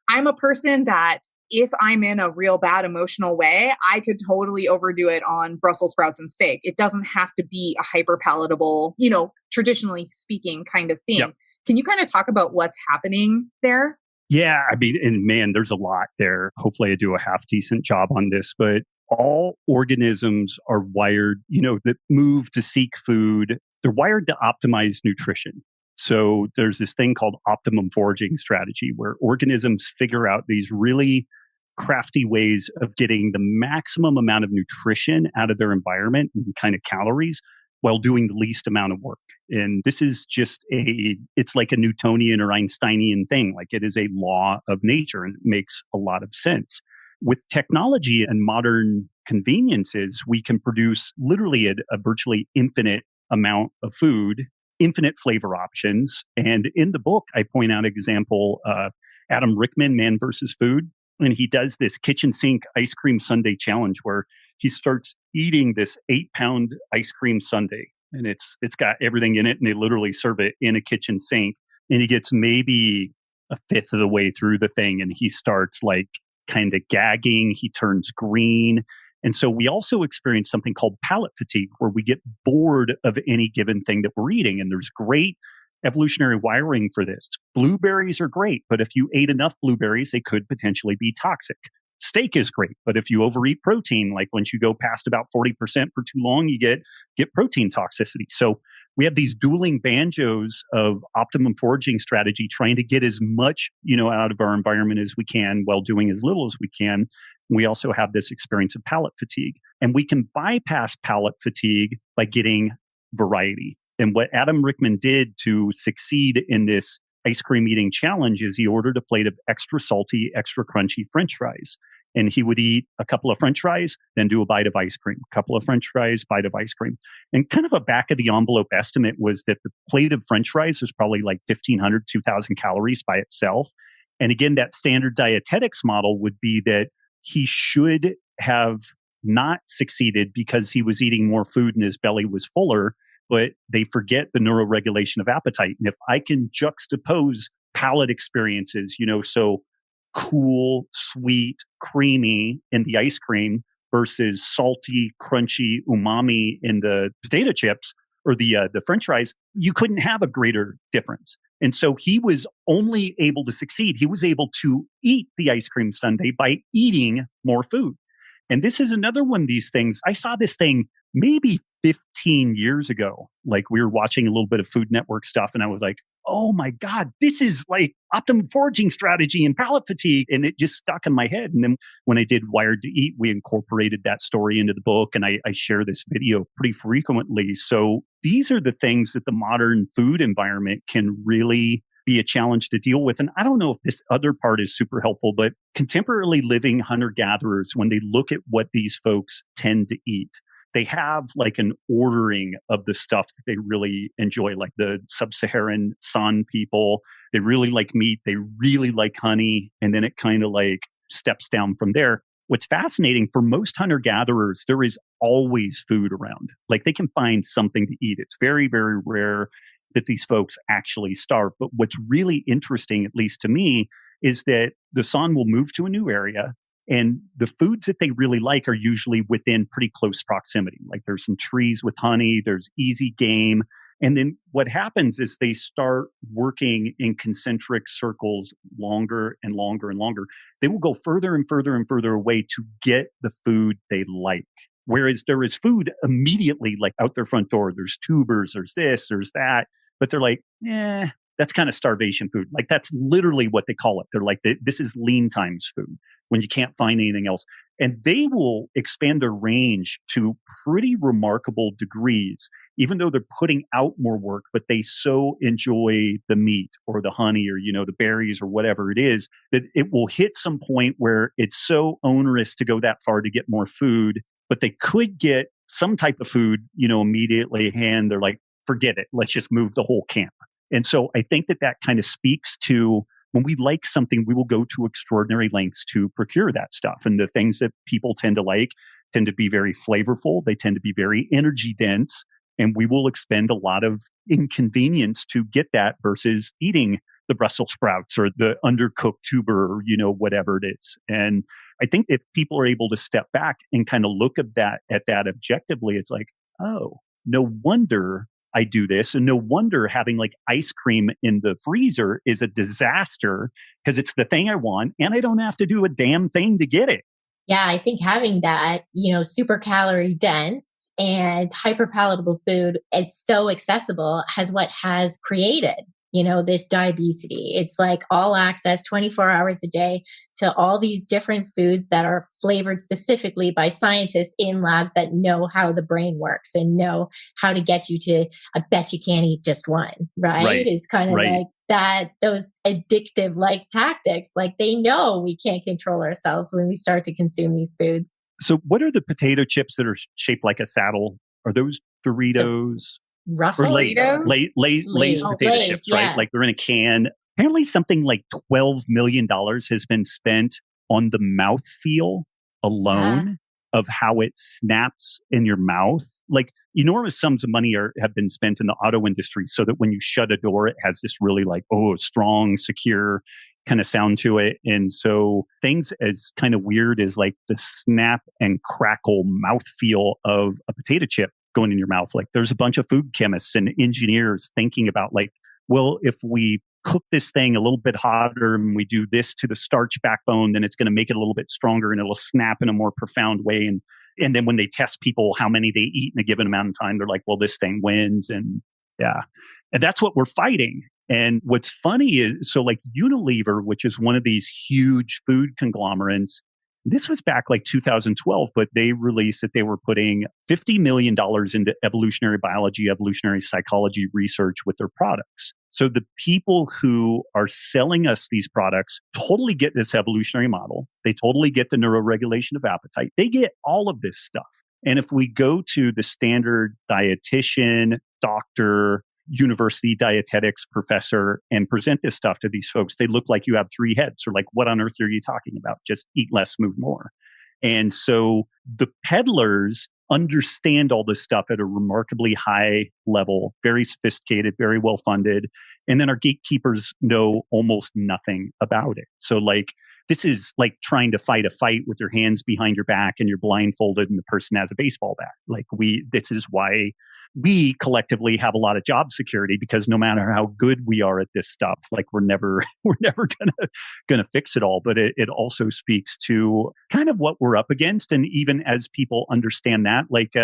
I'm a person that if I'm in a real bad emotional way, I could totally overdo it on Brussels sprouts and steak. It doesn't have to be a hyper palatable, traditionally speaking kind of thing. Yep. Can you kind of talk about what's happening there? Yeah. I mean, and man, there's a lot there. Hopefully I do a half decent job on this, but all organisms are wired, that move to seek food. They're wired to optimize nutrition. So there's this thing called Optimum foraging strategy where organisms figure out these really crafty ways of getting the maximum amount of nutrition out of their environment and kind of calories while doing the least amount of work. And this is just it's like a Newtonian or Einsteinian thing. Like it is a law of nature and it makes a lot of sense. With technology and modern conveniences, we can produce literally a virtually infinite amount of food, infinite flavor options. And in the book, I point out example, Adam Rickman, Man vs. Food. And he does this kitchen sink ice cream sundae challenge where he starts eating this 8-pound ice cream sundae. And it's got everything in it. And they literally serve it in a kitchen sink. And he gets maybe a fifth of the way through the thing. And he starts like kind of gagging. He turns green. And so we also experience something called pallet fatigue, where we get bored of any given thing that we're eating. And there's great evolutionary wiring for this. Blueberries are great, but if you ate enough blueberries, they could potentially be toxic. Steak is great, but if you overeat protein, like once you go past about 40% for too long, you get protein toxicity. So we have these dueling banjos of optimum foraging strategy, trying to get as much, out of our environment as we can while doing as little as we can. We also have this experience of pallet fatigue, and we can bypass pallet fatigue by getting variety. And what Adam Rickman did to succeed in this ice cream eating challenge is he ordered a plate of extra salty, extra crunchy French fries. And he would eat a couple of French fries, then do a bite of ice cream, a couple of French fries, bite of ice cream. And kind of a back of the envelope estimate was that the plate of French fries was probably like 1,500, 2,000 calories by itself. And again, that standard dietetics model would be that he should have not succeeded because he was eating more food and his belly was fuller, but they forget the neuroregulation of appetite. And if I can juxtapose palate experiences, so cool, sweet, creamy in the ice cream versus salty, crunchy, umami in the potato chips or the French fries, you couldn't have a greater difference. And so he was only able to succeed. He was able to eat the ice cream sundae by eating more food. And this is another one of these things. I saw this thing maybe 15 years ago. Like we were watching a little bit of Food Network stuff and I was like, oh my God, this is like Optimum foraging strategy and pallet fatigue. And it just stuck in my head. And then when I did Wired to Eat, we incorporated that story into the book and I share this video pretty frequently. So these are the things that the modern food environment can really be a challenge to deal with. And I don't know if this other part is super helpful, but contemporarily living hunter-gatherers, when they look at what these folks tend to eat, they have like an ordering of the stuff that they really enjoy, like the sub-Saharan San people. They really like meat. They really like honey. And then it kind of like steps down from there. What's fascinating for most hunter-gatherers, there is always food around. Like they can find something to eat. It's very, very rare that these folks actually starve. But what's really interesting, at least to me, is that the San will move to a new area and the foods that they really like are usually within pretty close proximity. Like there's some trees with honey, there's easy game. And then what happens is they start working in concentric circles longer and longer and longer. They will go further and further and further away to get the food they like. Whereas there is food immediately like out their front door. There's tubers, there's this, there's that. But they're like, that's kind of starvation food. Like that's literally what they call it. They're like, this is lean times food when you can't find anything else. And they will expand their range to pretty remarkable degrees, even though they're putting out more work, but they so enjoy the meat or the honey or, the berries or whatever it is, that it will hit some point where it's so onerous to go that far to get more food, but they could get some type of food, immediately at hand. They're like, forget it. Let's just move the whole camp. And so I think that kind of speaks to when we like something, we will go to extraordinary lengths to procure that stuff. And the things that people tend to like tend to be very flavorful. They tend to be very energy dense. And we will expend a lot of inconvenience to get that versus eating the Brussels sprouts or the undercooked tuber or, whatever it is. And I think if people are able to step back and kind of look at that objectively, it's like, oh, no wonder I do this. And no wonder having like ice cream in the freezer is a disaster because it's the thing I want and I don't have to do a damn thing to get it. Yeah, I think having that, super calorie dense and hyper palatable food is so accessible has created, this diabesity. It's like all access 24 hours a day to all these different foods that are flavored specifically by scientists in labs that know how the brain works and know how to get you to, I bet you can't eat just one, right? It's kind of like that, those addictive like tactics, like they know we can't control ourselves when we start to consume these foods. So what are the potato chips that are shaped like a saddle? Are those Doritos? Ruffles? Or Lay's potato chips, right? Yeah. Like they're in a can. Apparently something like $12 million has been spent on the mouthfeel alone of how it snaps in your mouth. Like enormous sums of money have been spent in the auto industry so that when you shut a door, it has this really like, strong, secure kind of sound to it. And so things as kind of weird as like the snap and crackle mouthfeel of a potato chip going in your mouth. Like there's a bunch of food chemists and engineers thinking about like, well, if we cook this thing a little bit hotter and we do this to the starch backbone, then it's going to make it a little bit stronger and it'll snap in a more profound way. And then when they test people, how many they eat in a given amount of time, they're like, well, this thing wins. And that's what we're fighting. And what's funny is, so like Unilever, which is one of these huge food conglomerates, this was back like 2012, but they released that they were putting $50 million into evolutionary biology, evolutionary psychology research with their products. So the people who are selling us these products totally get this evolutionary model. They totally get the neuroregulation of appetite. They get all of this stuff. And if we go to the standard dietitian, doctor, university dietetics professor and present this stuff to these folks, they look like you have three heads. Or like, what on earth are you talking about? Just eat less, move more. And so the peddlers understand all this stuff at a remarkably high level, very sophisticated, very well funded. And then our gatekeepers know almost nothing about it. So like, this is like trying to fight a fight with your hands behind your back and you're blindfolded and the person has a baseball bat. Like this is why we collectively have a lot of job security, because no matter how good we are at this stuff, like we're never gonna fix it all. But it also speaks to kind of what we're up against. And even as people understand that, like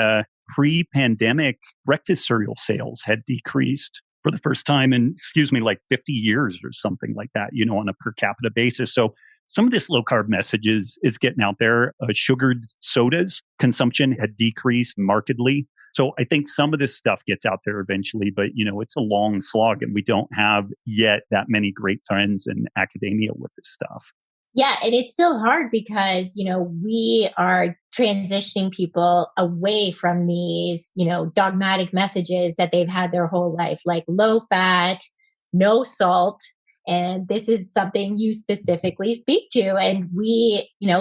pre-pandemic breakfast cereal sales had decreased for the first time in, like 50 years or something like that, on a per capita basis. So some of this low carb message is getting out there. Sugared sodas consumption had decreased markedly. So I think some of this stuff gets out there eventually, but it's a long slog and we don't have yet that many great friends in academia with this stuff. Yeah, and it's still hard because, we are transitioning people away from these, dogmatic messages that they've had their whole life, like low fat, no salt. And this is something you specifically speak to. And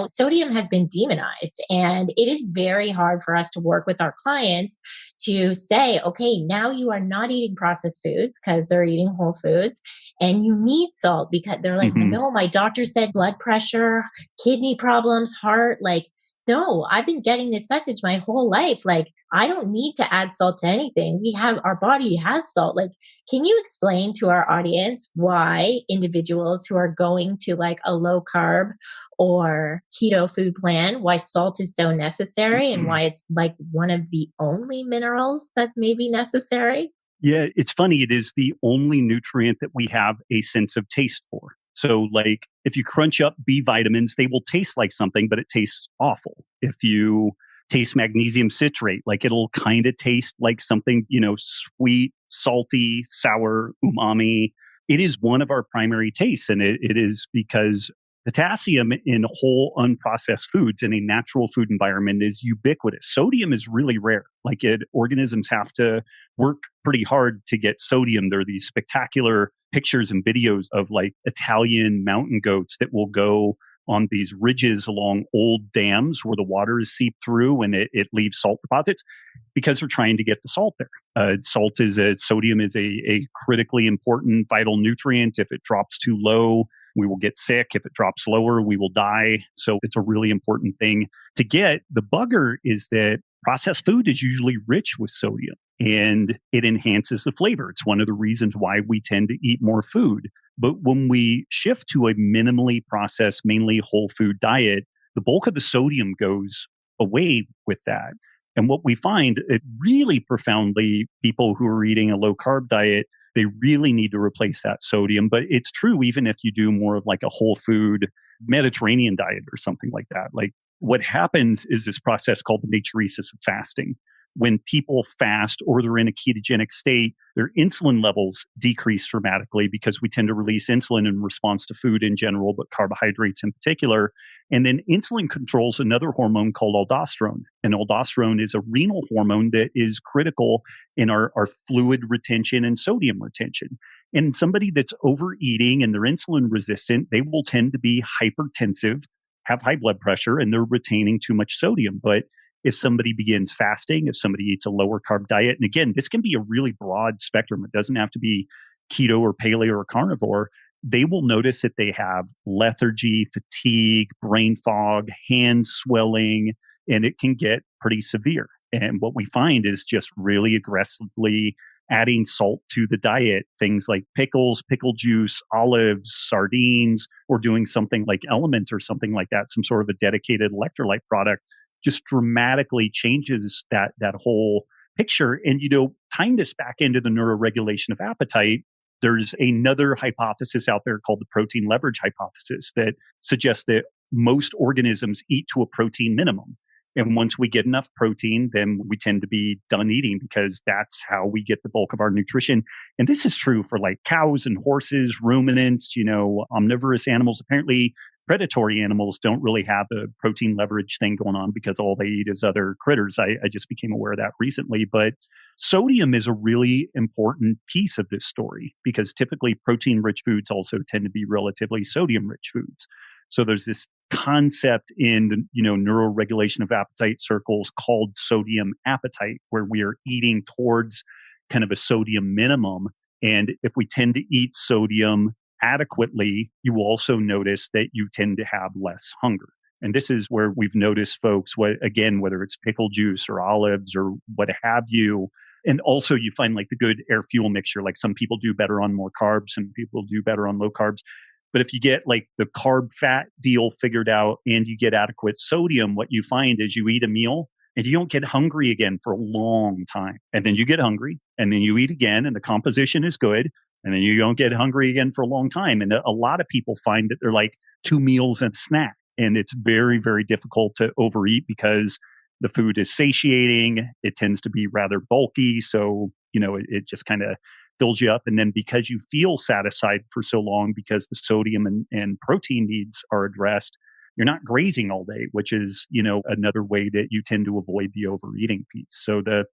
sodium has been demonized. And it is very hard for us to work with our clients to say, okay, now you are not eating processed foods because they're eating whole foods and you need salt because they're like, no, my doctor said blood pressure, kidney problems, heart, like, no, I've been getting this message my whole life. Like, I don't need to add salt to anything. Our body has salt. Like, can you explain to our audience why individuals who are going to like a low carb or keto food plan, why salt is so necessary and why it's like one of the only minerals that's maybe necessary? Yeah, it's funny. It is the only nutrient that we have a sense of taste for. So like if you crunch up B vitamins, they will taste like something, but it tastes awful. If you taste magnesium citrate, like it'll kind of taste like something, sweet, salty, sour, umami. It is one of our primary tastes. And it is because potassium in whole unprocessed foods in a natural food environment is ubiquitous. Sodium is really rare. Like organisms have to work pretty hard to get sodium. There are these spectacular pictures and videos of like Italian mountain goats that will go on these ridges along old dams where the water is seeped through and it leaves salt deposits because they're trying to get the salt there. Sodium is a critically important vital nutrient. If it drops too low, we will get sick. If it drops lower, we will die. So it's a really important thing to get. The bugger is that processed food is usually rich with sodium and it enhances the flavor. It's one of the reasons why we tend to eat more food. But when we shift to a minimally processed, mainly whole food diet, the bulk of the sodium goes away with that. And what we find, it really profoundly, people who are eating a low carb diet, they really need to replace that sodium. But it's true even if you do more of like a whole food Mediterranean diet or something like that. Like what happens is this process called the natriuresis of fasting. When people fast or they're in a ketogenic state, their insulin levels decrease dramatically because we tend to release insulin in response to food in general, but carbohydrates in particular. And then insulin controls another hormone called aldosterone. And aldosterone is a renal hormone that is critical in our fluid retention and sodium retention. And somebody that's overeating and they're insulin resistant, they will tend to be hypertensive, have high blood pressure, and they're retaining too much sodium. But if somebody begins fasting, if somebody eats a lower carb diet, and again, this can be a really broad spectrum. It doesn't have to be keto or paleo or carnivore. They will notice that they have lethargy, fatigue, brain fog, hand swelling, and it can get pretty severe. And what we find is just really aggressively adding salt to the diet, things like pickles, pickle juice, olives, sardines, or doing something like Element or something like that, some sort of a dedicated electrolyte product, just dramatically changes that whole picture. And, tying this back into the neuroregulation of appetite, there's another hypothesis out there called the protein leverage hypothesis that suggests that most organisms eat to a protein minimum. And once we get enough protein, then we tend to be done eating because that's how we get the bulk of our nutrition. And this is true for like cows and horses, ruminants, omnivorous animals. Apparently, predatory animals don't really have a protein leverage thing going on because all they eat is other critters. I just became aware of that recently. But sodium is a really important piece of this story because typically protein-rich foods also tend to be relatively sodium-rich foods. So there's this concept in, neuroregulation of appetite circles called sodium appetite, where we are eating towards kind of a sodium minimum. And if we tend to eat sodium adequately, you will also notice that you tend to have less hunger. And this is where we've noticed folks, whether it's pickle juice or olives or what have you. And also you find like the good air fuel mixture, like some people do better on more carbs, some people do better on low carbs. But if you get like the carb fat deal figured out and you get adequate sodium, what you find is you eat a meal and you don't get hungry again for a long time. And then you get hungry and then you eat again and the composition is good. And then you don't get hungry again for a long time. And a lot of people find that they're like 2 meals and a snack. And it's very, very difficult to overeat because the food is satiating. It tends to be rather bulky. So, it just kind of fills you up. And then because you feel satisfied for so long, because the sodium and protein needs are addressed, you're not grazing all day, which is, another way that you tend to avoid the overeating piece. So the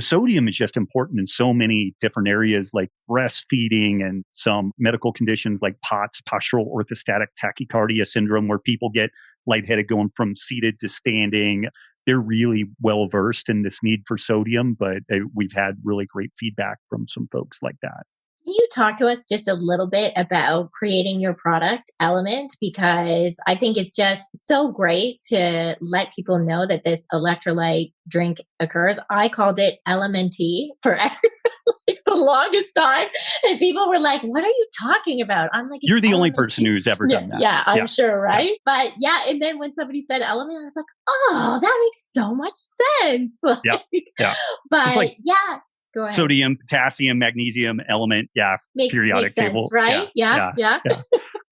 sodium is just important in so many different areas like breastfeeding and some medical conditions like POTS, postural orthostatic tachycardia syndrome, where people get lightheaded going from seated to standing. They're really well versed in this need for sodium, but we've had really great feedback from some folks like that. Can you talk to us just a little bit about creating your product Element? Because I think it's just so great to let people know that this electrolyte drink occurs. I called it Element-T for like the longest time. And people were like, what are you talking about? I'm like, you're the only person who's ever done that. Yeah, I'm sure, right? Yeah. But yeah, and then when somebody said Element, I was like, oh, that makes so much sense. Yeah. But like, yeah. Go ahead. Sodium, potassium, magnesium, element. Yeah. Periodic makes table. Sense, right? Yeah.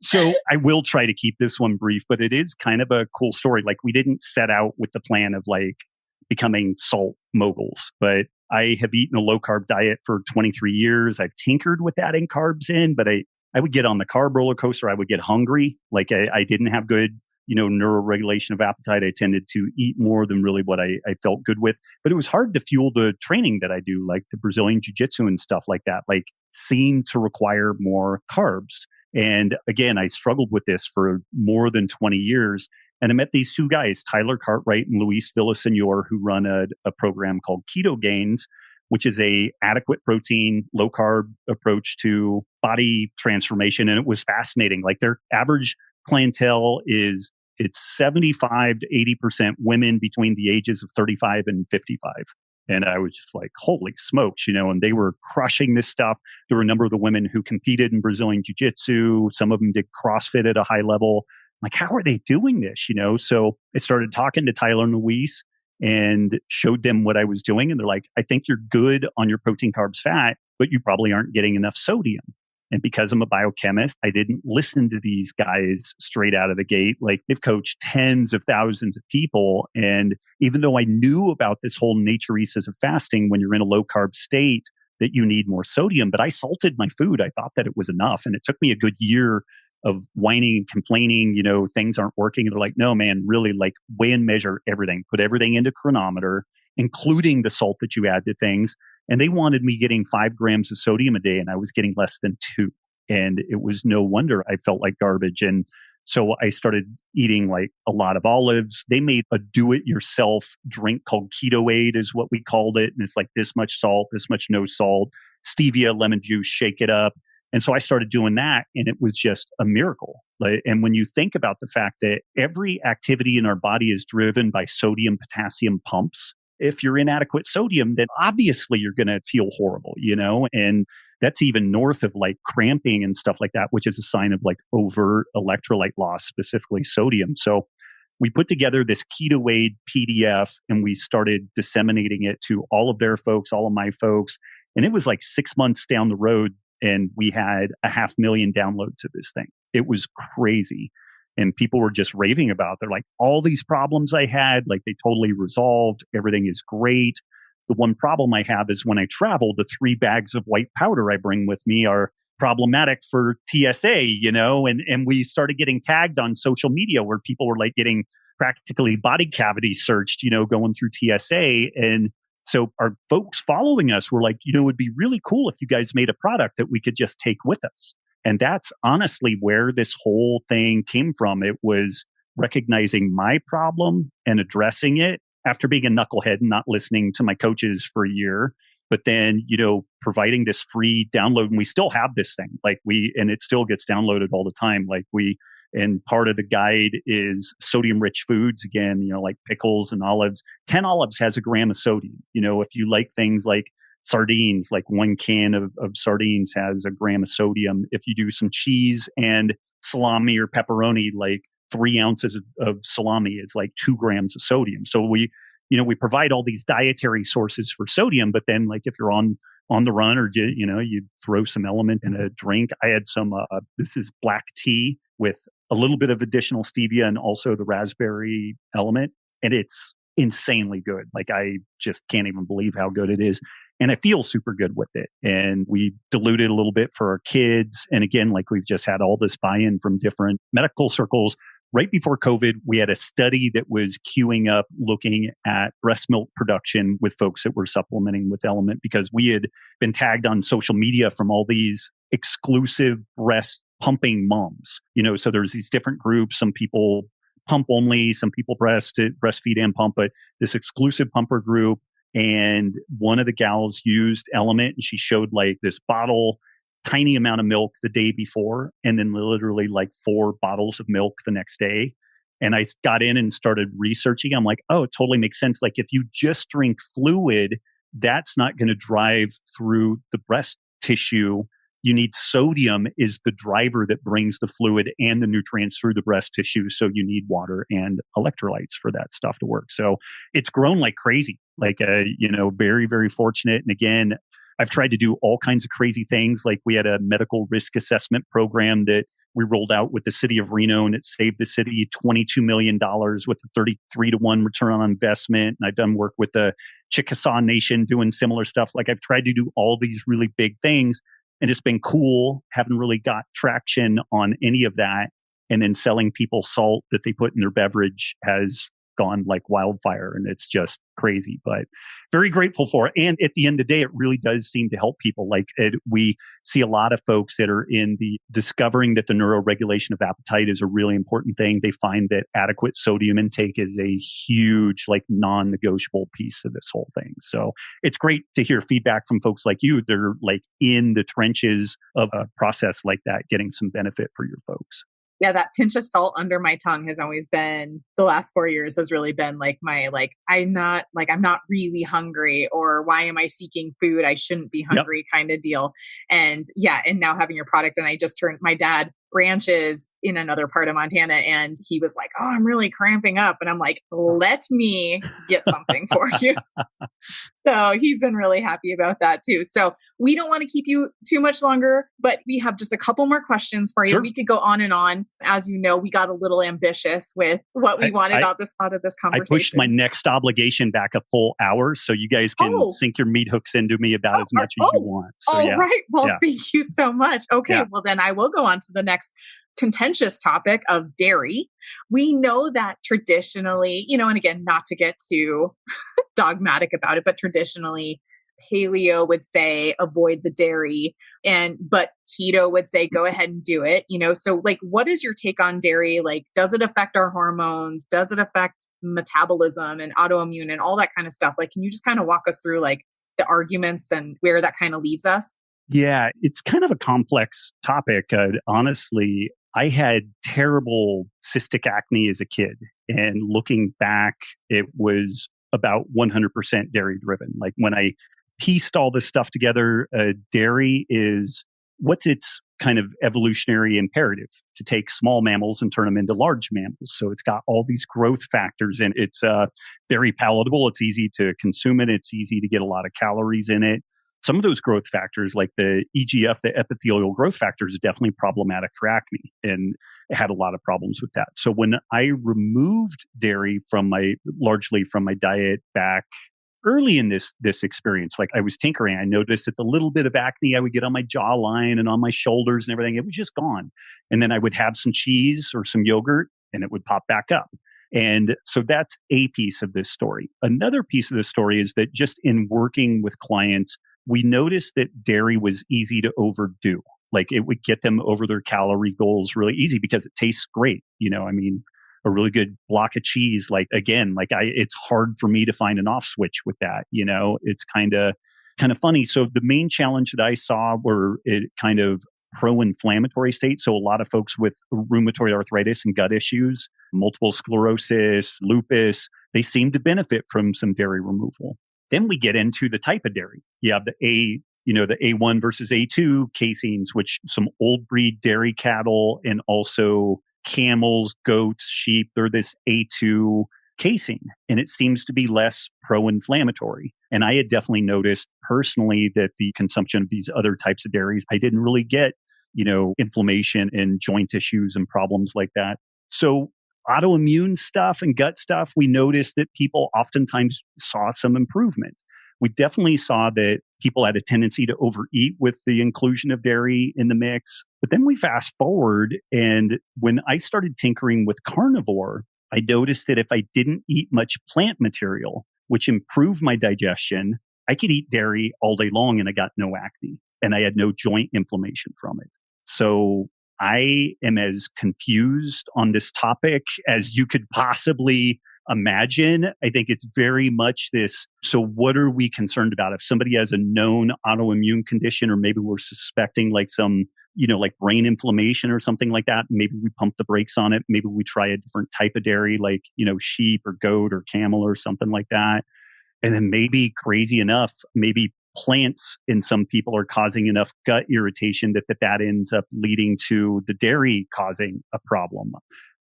So I will try to keep this one brief, but it is kind of a cool story. Like we didn't set out with the plan of like becoming salt moguls, but I have eaten a low carb diet for 23 years. I've tinkered with adding carbs in, but I would get on the carb roller coaster. I would get hungry. Like I didn't have good neuroregulation of appetite. I tended to eat more than really what I felt good with. But it was hard to fuel the training that I do, like the Brazilian jiu-jitsu and stuff like that, like seemed to require more carbs. And again, I struggled with this for more than 20 years. And I met these two guys, Tyler Cartwright and Luis Villasenor, who run a program called Keto Gains, which is a adequate protein, low carb approach to body transformation. And it was fascinating. Like their average clientele it's 75 to 80% women between the ages of 35 and 55. And I was just like, holy smokes, and they were crushing this stuff. There were a number of the women who competed in Brazilian jiu-jitsu. Some of them did CrossFit at a high level. Like, how are they doing this? So I started talking to Tyler and Luis and showed them what I was doing. And they're like, I think you're good on your protein, carbs, fat, but you probably aren't getting enough sodium. And because I'm a biochemist, I didn't listen to these guys straight out of the gate. Like they've coached tens of thousands of people. And even though I knew about this whole naturesis of fasting, when you're in a low carb state, that you need more sodium, but I salted my food. I thought that it was enough. And it took me a good year of whining and complaining, things aren't working. And they're like, no, man, really like weigh and measure everything, put everything into chronometer, including the salt that you add to things. And they wanted me getting 5 grams of sodium a day, and I was getting less than 2. And it was no wonder I felt like garbage. And so I started eating like a lot of olives. They made a do-it-yourself drink called Keto Aid is what we called it. And it's like this much salt, this much no salt, stevia, lemon juice, shake it up. And so I started doing that, and it was just a miracle. And when you think about the fact that every activity in our body is driven by sodium, potassium pumps, if you're inadequate sodium, then obviously you're going to feel horrible, and that's even north of like cramping and stuff like that, which is a sign of like overt electrolyte loss, specifically sodium. So we put together this Keto Aid PDF and we started disseminating it to all of their folks, all of my folks. And it was like 6 months down the road and we had 500,000 downloads of this thing. It was crazy. And people were just raving about it. They're like, all these problems I had, like they totally resolved. Everything is great. The one problem I have is when I travel, the 3 bags of white powder I bring with me are problematic for TSA, and we started getting tagged on social media where people were like getting practically body cavity searched, going through TSA. And so our folks following us were like, it would be really cool if you guys made a product that we could just take with us. And that's honestly where this whole thing came from. It was recognizing my problem and addressing it after being a knucklehead and not listening to my coaches for a year. But then, providing this free download, and we still have this thing, and it still gets downloaded all the time. And part of the guide is sodium rich foods, again, like pickles and olives. 10 olives has a gram of sodium. If you like things like sardines, like 1 can of sardines has a gram of sodium. If you do some cheese and salami or pepperoni, like 3 ounces of salami is like 2 grams of sodium. So we provide all these dietary sources for sodium, but then like if you're on the run or, you throw some element in a drink. I had some, this is black tea with a little bit of additional stevia and also the raspberry element. And it's insanely good. Like I just can't even believe how good it is. And I feel super good with it. And we dilute it a little bit for our kids. And again, like we've just had all this buy-in from different medical circles. Right before COVID, we had a study that was queuing up looking at breast milk production with folks that were supplementing with Element because we had been tagged on social media from all these exclusive breast pumping moms. So there's these different groups. Some people pump only, some people breastfeed and pump, but this exclusive pumper group. And one of the gals used Element and she showed like this bottle, tiny amount of milk the day before, and then literally like 4 bottles of milk the next day. And I got in and started researching. I'm like, oh, it totally makes sense. Like if you just drink fluid, that's not going to drive through the breast tissue. You need sodium is the driver that brings the fluid and the nutrients through the breast tissue. So you need water and electrolytes for that stuff to work. So it's grown like crazy, very, very fortunate. And again, I've tried to do all kinds of crazy things. Like we had a medical risk assessment program that we rolled out with the city of Reno, and it saved the city $22 million with a 33-to-1 return on investment. And I've done work with the Chickasaw Nation doing similar stuff. Like I've tried to do all these really big things, and it's been cool. Haven't really got traction on any of that. And then selling people salt that they put in their beverage has gone like wildfire, and it's just crazy, but very grateful for it. And at the end of the day, it really does seem to help people. We see a lot of folks that are in the discovering that the neuroregulation of appetite is a really important thing. They find that adequate sodium intake is a huge, like non-negotiable piece of this whole thing. So it's great to hear feedback from folks like you that are like in the trenches of a process like that, getting some benefit for your folks. Yeah, that pinch of salt under my tongue has always been, the last 4 years has really been like I'm not really hungry, or why am I seeking food? I shouldn't be hungry kind of deal. And and now having your product, and my dad ranches in another part of Montana, and he was like, oh, I'm really cramping up. And I'm like, let me get something for you. So he's been really happy about that too. So we don't want to keep you too much longer, but we have just a couple more questions for you. Sure. We could go on and on. As you know, we got a little ambitious with what we wanted out of this conversation. I pushed my next obligation back a full hour, so you guys can sink your meat hooks into me about as much as you want. So, all right. Well, thank you so much. Okay. Well, then I will go on to the next contentious topic of dairy. We know that traditionally, and again, not to get too dogmatic about it, but traditionally paleo would say avoid the dairy, but keto would say go ahead and do it. So like, what is your take on dairy? Like, does it affect our hormones? Does it affect metabolism and autoimmune and all that kind of stuff? Like, can you just kind of walk us through like the arguments and where that kind of leaves us? Yeah, it's kind of a complex topic. Honestly, I had terrible cystic acne as a kid. And looking back, it was about 100% dairy driven. Like when I pieced all this stuff together, dairy is what's its kind of evolutionary imperative to take small mammals and turn them into large mammals. So it's got all these growth factors, and it's very palatable. It's easy to consume it. It's easy to get a lot of calories in it. Some of those growth factors, like the EGF, the epithelial growth factor, is definitely problematic for acne, and I had a lot of problems with that. So when I removed dairy largely from my diet back early in this experience, like I was tinkering, I noticed that the little bit of acne I would get on my jawline and on my shoulders and everything, it was just gone. And then I would have some cheese or some yogurt and it would pop back up. And so that's a piece of this story. Another piece of the story is that just in working with clients, we noticed that dairy was easy to overdo. Like it would get them over their calorie goals really easy because it tastes great. I mean, a really good block of cheese, like again, it's hard for me to find an off switch with that. It's kind of funny. So the main challenge that I saw were it kind of pro-inflammatory state. So a lot of folks with rheumatoid arthritis and gut issues, multiple sclerosis, lupus, they seem to benefit from some dairy removal. Then we get into the type of dairy. You have the A1 versus A2 caseins, which some old breed dairy cattle and also camels, goats, sheep, they're this A2 casein. And it seems to be less pro-inflammatory. And I had definitely noticed personally that the consumption of these other types of dairies, I didn't really get, inflammation and joint issues and problems like that. So autoimmune stuff and gut stuff, we noticed that people oftentimes saw some improvement. We definitely saw that people had a tendency to overeat with the inclusion of dairy in the mix. But then we fast forward, and when I started tinkering with carnivore, I noticed that if I didn't eat much plant material, which improved my digestion, I could eat dairy all day long and I got no acne and I had no joint inflammation from it. So I am as confused on this topic as you could possibly imagine. I think it's very much this. So what are we concerned about? If somebody has a known autoimmune condition, or maybe we're suspecting like some, like brain inflammation or something like that, maybe we pump the brakes on it. Maybe we try a different type of dairy, like, sheep or goat or camel or something like that. And then maybe crazy enough, maybe plants in some people are causing enough gut irritation that ends up leading to the dairy causing a problem.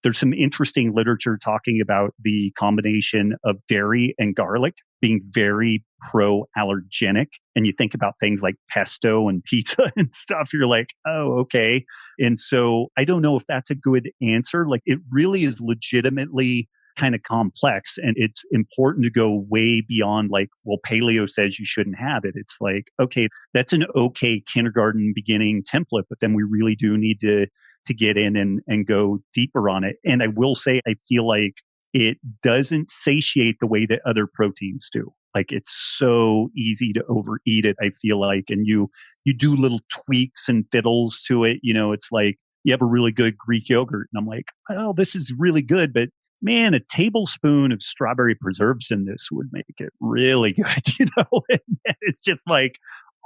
There's some interesting literature talking about the combination of dairy and garlic being very pro-allergenic. And you think about things like pesto and pizza and stuff, you're like, oh, okay. And so I don't know if that's a good answer. Like it really is legitimately kind of complex, and it's important to go way beyond like, well, paleo says you shouldn't have it. It's like, okay, that's an okay kindergarten beginning template, but then we really do need to get in and go deeper on it. And I will say, I feel like it doesn't satiate the way that other proteins do. Like it's so easy to overeat it, I feel like, and you do little tweaks and fiddles to it. It's like you have a really good Greek yogurt, and I'm like, oh, this is really good, but man, a tablespoon of strawberry preserves in this would make it really good, And it's just like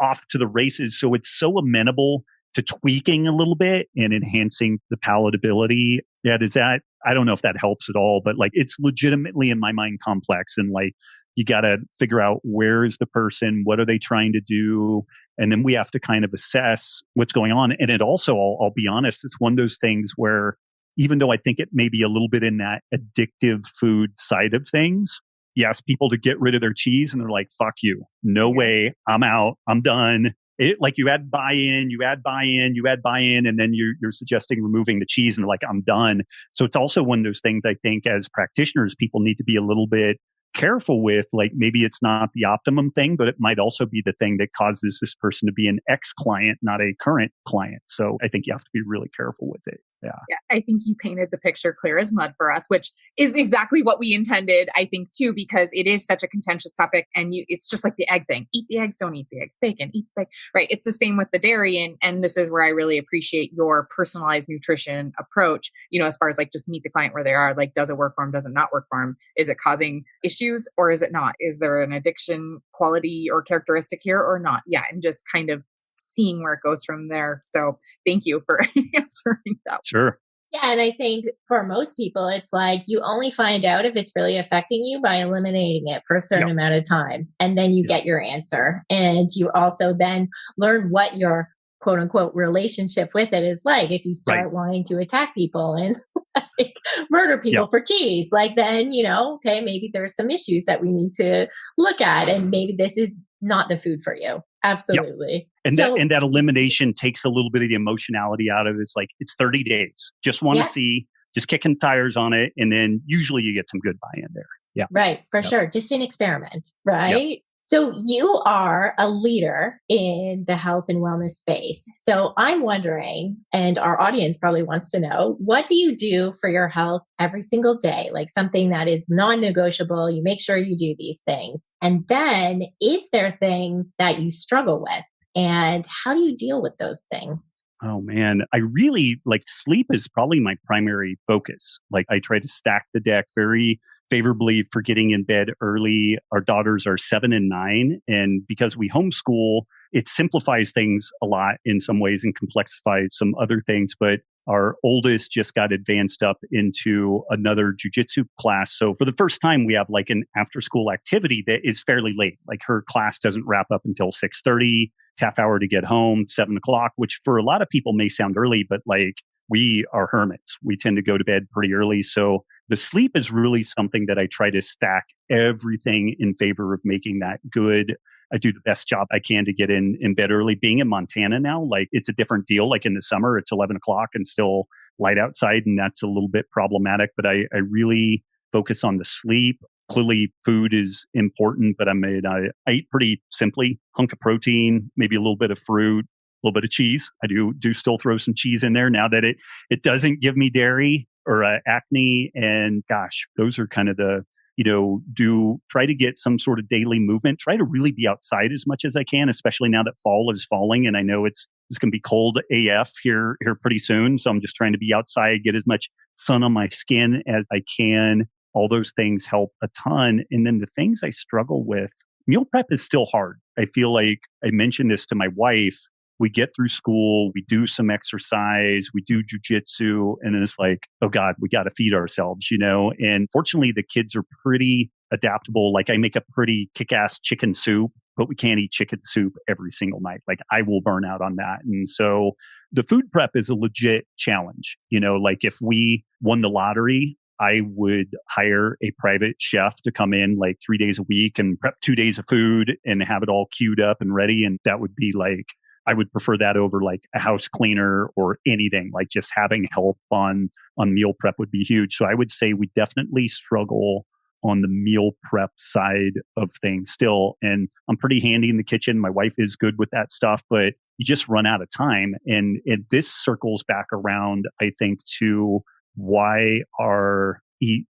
off to the races. So it's so amenable to tweaking a little bit and enhancing the palatability. Yeah, I don't know if that helps at all, but like it's legitimately in my mind complex, and like you got to figure out where is the person, what are they trying to do? And then we have to kind of assess what's going on. And it also, I'll be honest, it's one of those things where even though I think it may be a little bit in that addictive food side of things, you ask people to get rid of their cheese and they're like, fuck you. No way. I'm out. I'm done. Like you add buy-in, and then you're suggesting removing the cheese and they're like, I'm done. So it's also one of those things I think as practitioners, people need to be a little bit careful with. Like maybe it's not the optimum thing, but it might also be the thing that causes this person to be an ex-client, not a current client. So I think you have to be really careful with it. Yeah, I think you painted the picture clear as mud for us, which is exactly what we intended, I think, too, because it is such a contentious topic. And it's just like the egg thing. Eat the eggs, don't eat the eggs. Bacon, eat the egg. Right. It's the same with the dairy. And this is where I really appreciate your personalized nutrition approach, as far as like just meet the client where they are. Like, does it work for them? Does it not work for them? Is it causing issues or is it not? Is there an addiction quality or characteristic here or not? Yeah. And just kind of seeing where it goes from there. So thank you for answering that. Sure. Yeah. And I think for most people, it's like you only find out if it's really affecting you by eliminating it for a certain amount of time. And then you get your answer. And you also then learn what your quote unquote relationship with it is like. If you start wanting to attack people and like murder people for cheese, like then, okay, maybe there's some issues that we need to look at. And maybe this is not the food for you. Absolutely. And that elimination takes a little bit of the emotionality out of it. It's like, it's 30 days. Just want to see, just kicking tires on it. And then usually you get some good buy-in there. Yeah. Right. For sure. Just an experiment. Right. Yep. So you are a leader in the health and wellness space. So I'm wondering, and our audience probably wants to know, what do you do for your health every single day? Like something that is non-negotiable. You make sure you do these things. And then is there things that you struggle with? And how do you deal with those things? Oh man, I really sleep is probably my primary focus. Like I try to stack the deck very favorably for getting in bed early. Our daughters are 7 and 9. And because we homeschool, it simplifies things a lot in some ways and complexifies some other things. But our oldest just got advanced up into another jujitsu class. So for the first time, we have like an after school activity that is fairly late. Like her class doesn't wrap up until 6:30. It's half hour to get home, 7 o'clock, which for a lot of people may sound early, but like we are hermits. We tend to go to bed pretty early. So the sleep is really something that I try to stack everything in favor of making that good. I do the best job I can to get in bed early. Being in Montana now, like it's a different deal. Like in the summer, it's 11 o'clock and still light outside. And that's a little bit problematic, but I really focus on the sleep. Clearly food is important, but I eat pretty simply. Hunk of protein, maybe a little bit of fruit, a little bit of cheese. I do still throw some cheese in there now that it doesn't give me dairy or acne. And gosh, those are kind of the, do try to get some sort of daily movement, try to really be outside as much as I can, especially now that fall is falling. And I know it's going to be cold AF here pretty soon. So I'm just trying to be outside, get as much sun on my skin as I can. All those things help a ton. And then the things I struggle with, meal prep is still hard. I feel like I mentioned this to my wife. We get through school, we do some exercise, we do jujitsu, and then it's like, oh God, we got to feed ourselves, And fortunately, the kids are pretty adaptable. Like I make a pretty kick-ass chicken soup, but we can't eat chicken soup every single night. Like I will burn out on that. And so the food prep is a legit challenge. Like if we won the lottery, I would hire a private chef to come in like 3 days a week and prep 2 days of food and have it all queued up and ready. And that would be like, I would prefer that over like a house cleaner or anything. Like just having help on meal prep would be huge. So I would say we definitely struggle on the meal prep side of things still. And I'm pretty handy in the kitchen. My wife is good with that stuff, but you just run out of time. And this circles back around, I think, to why are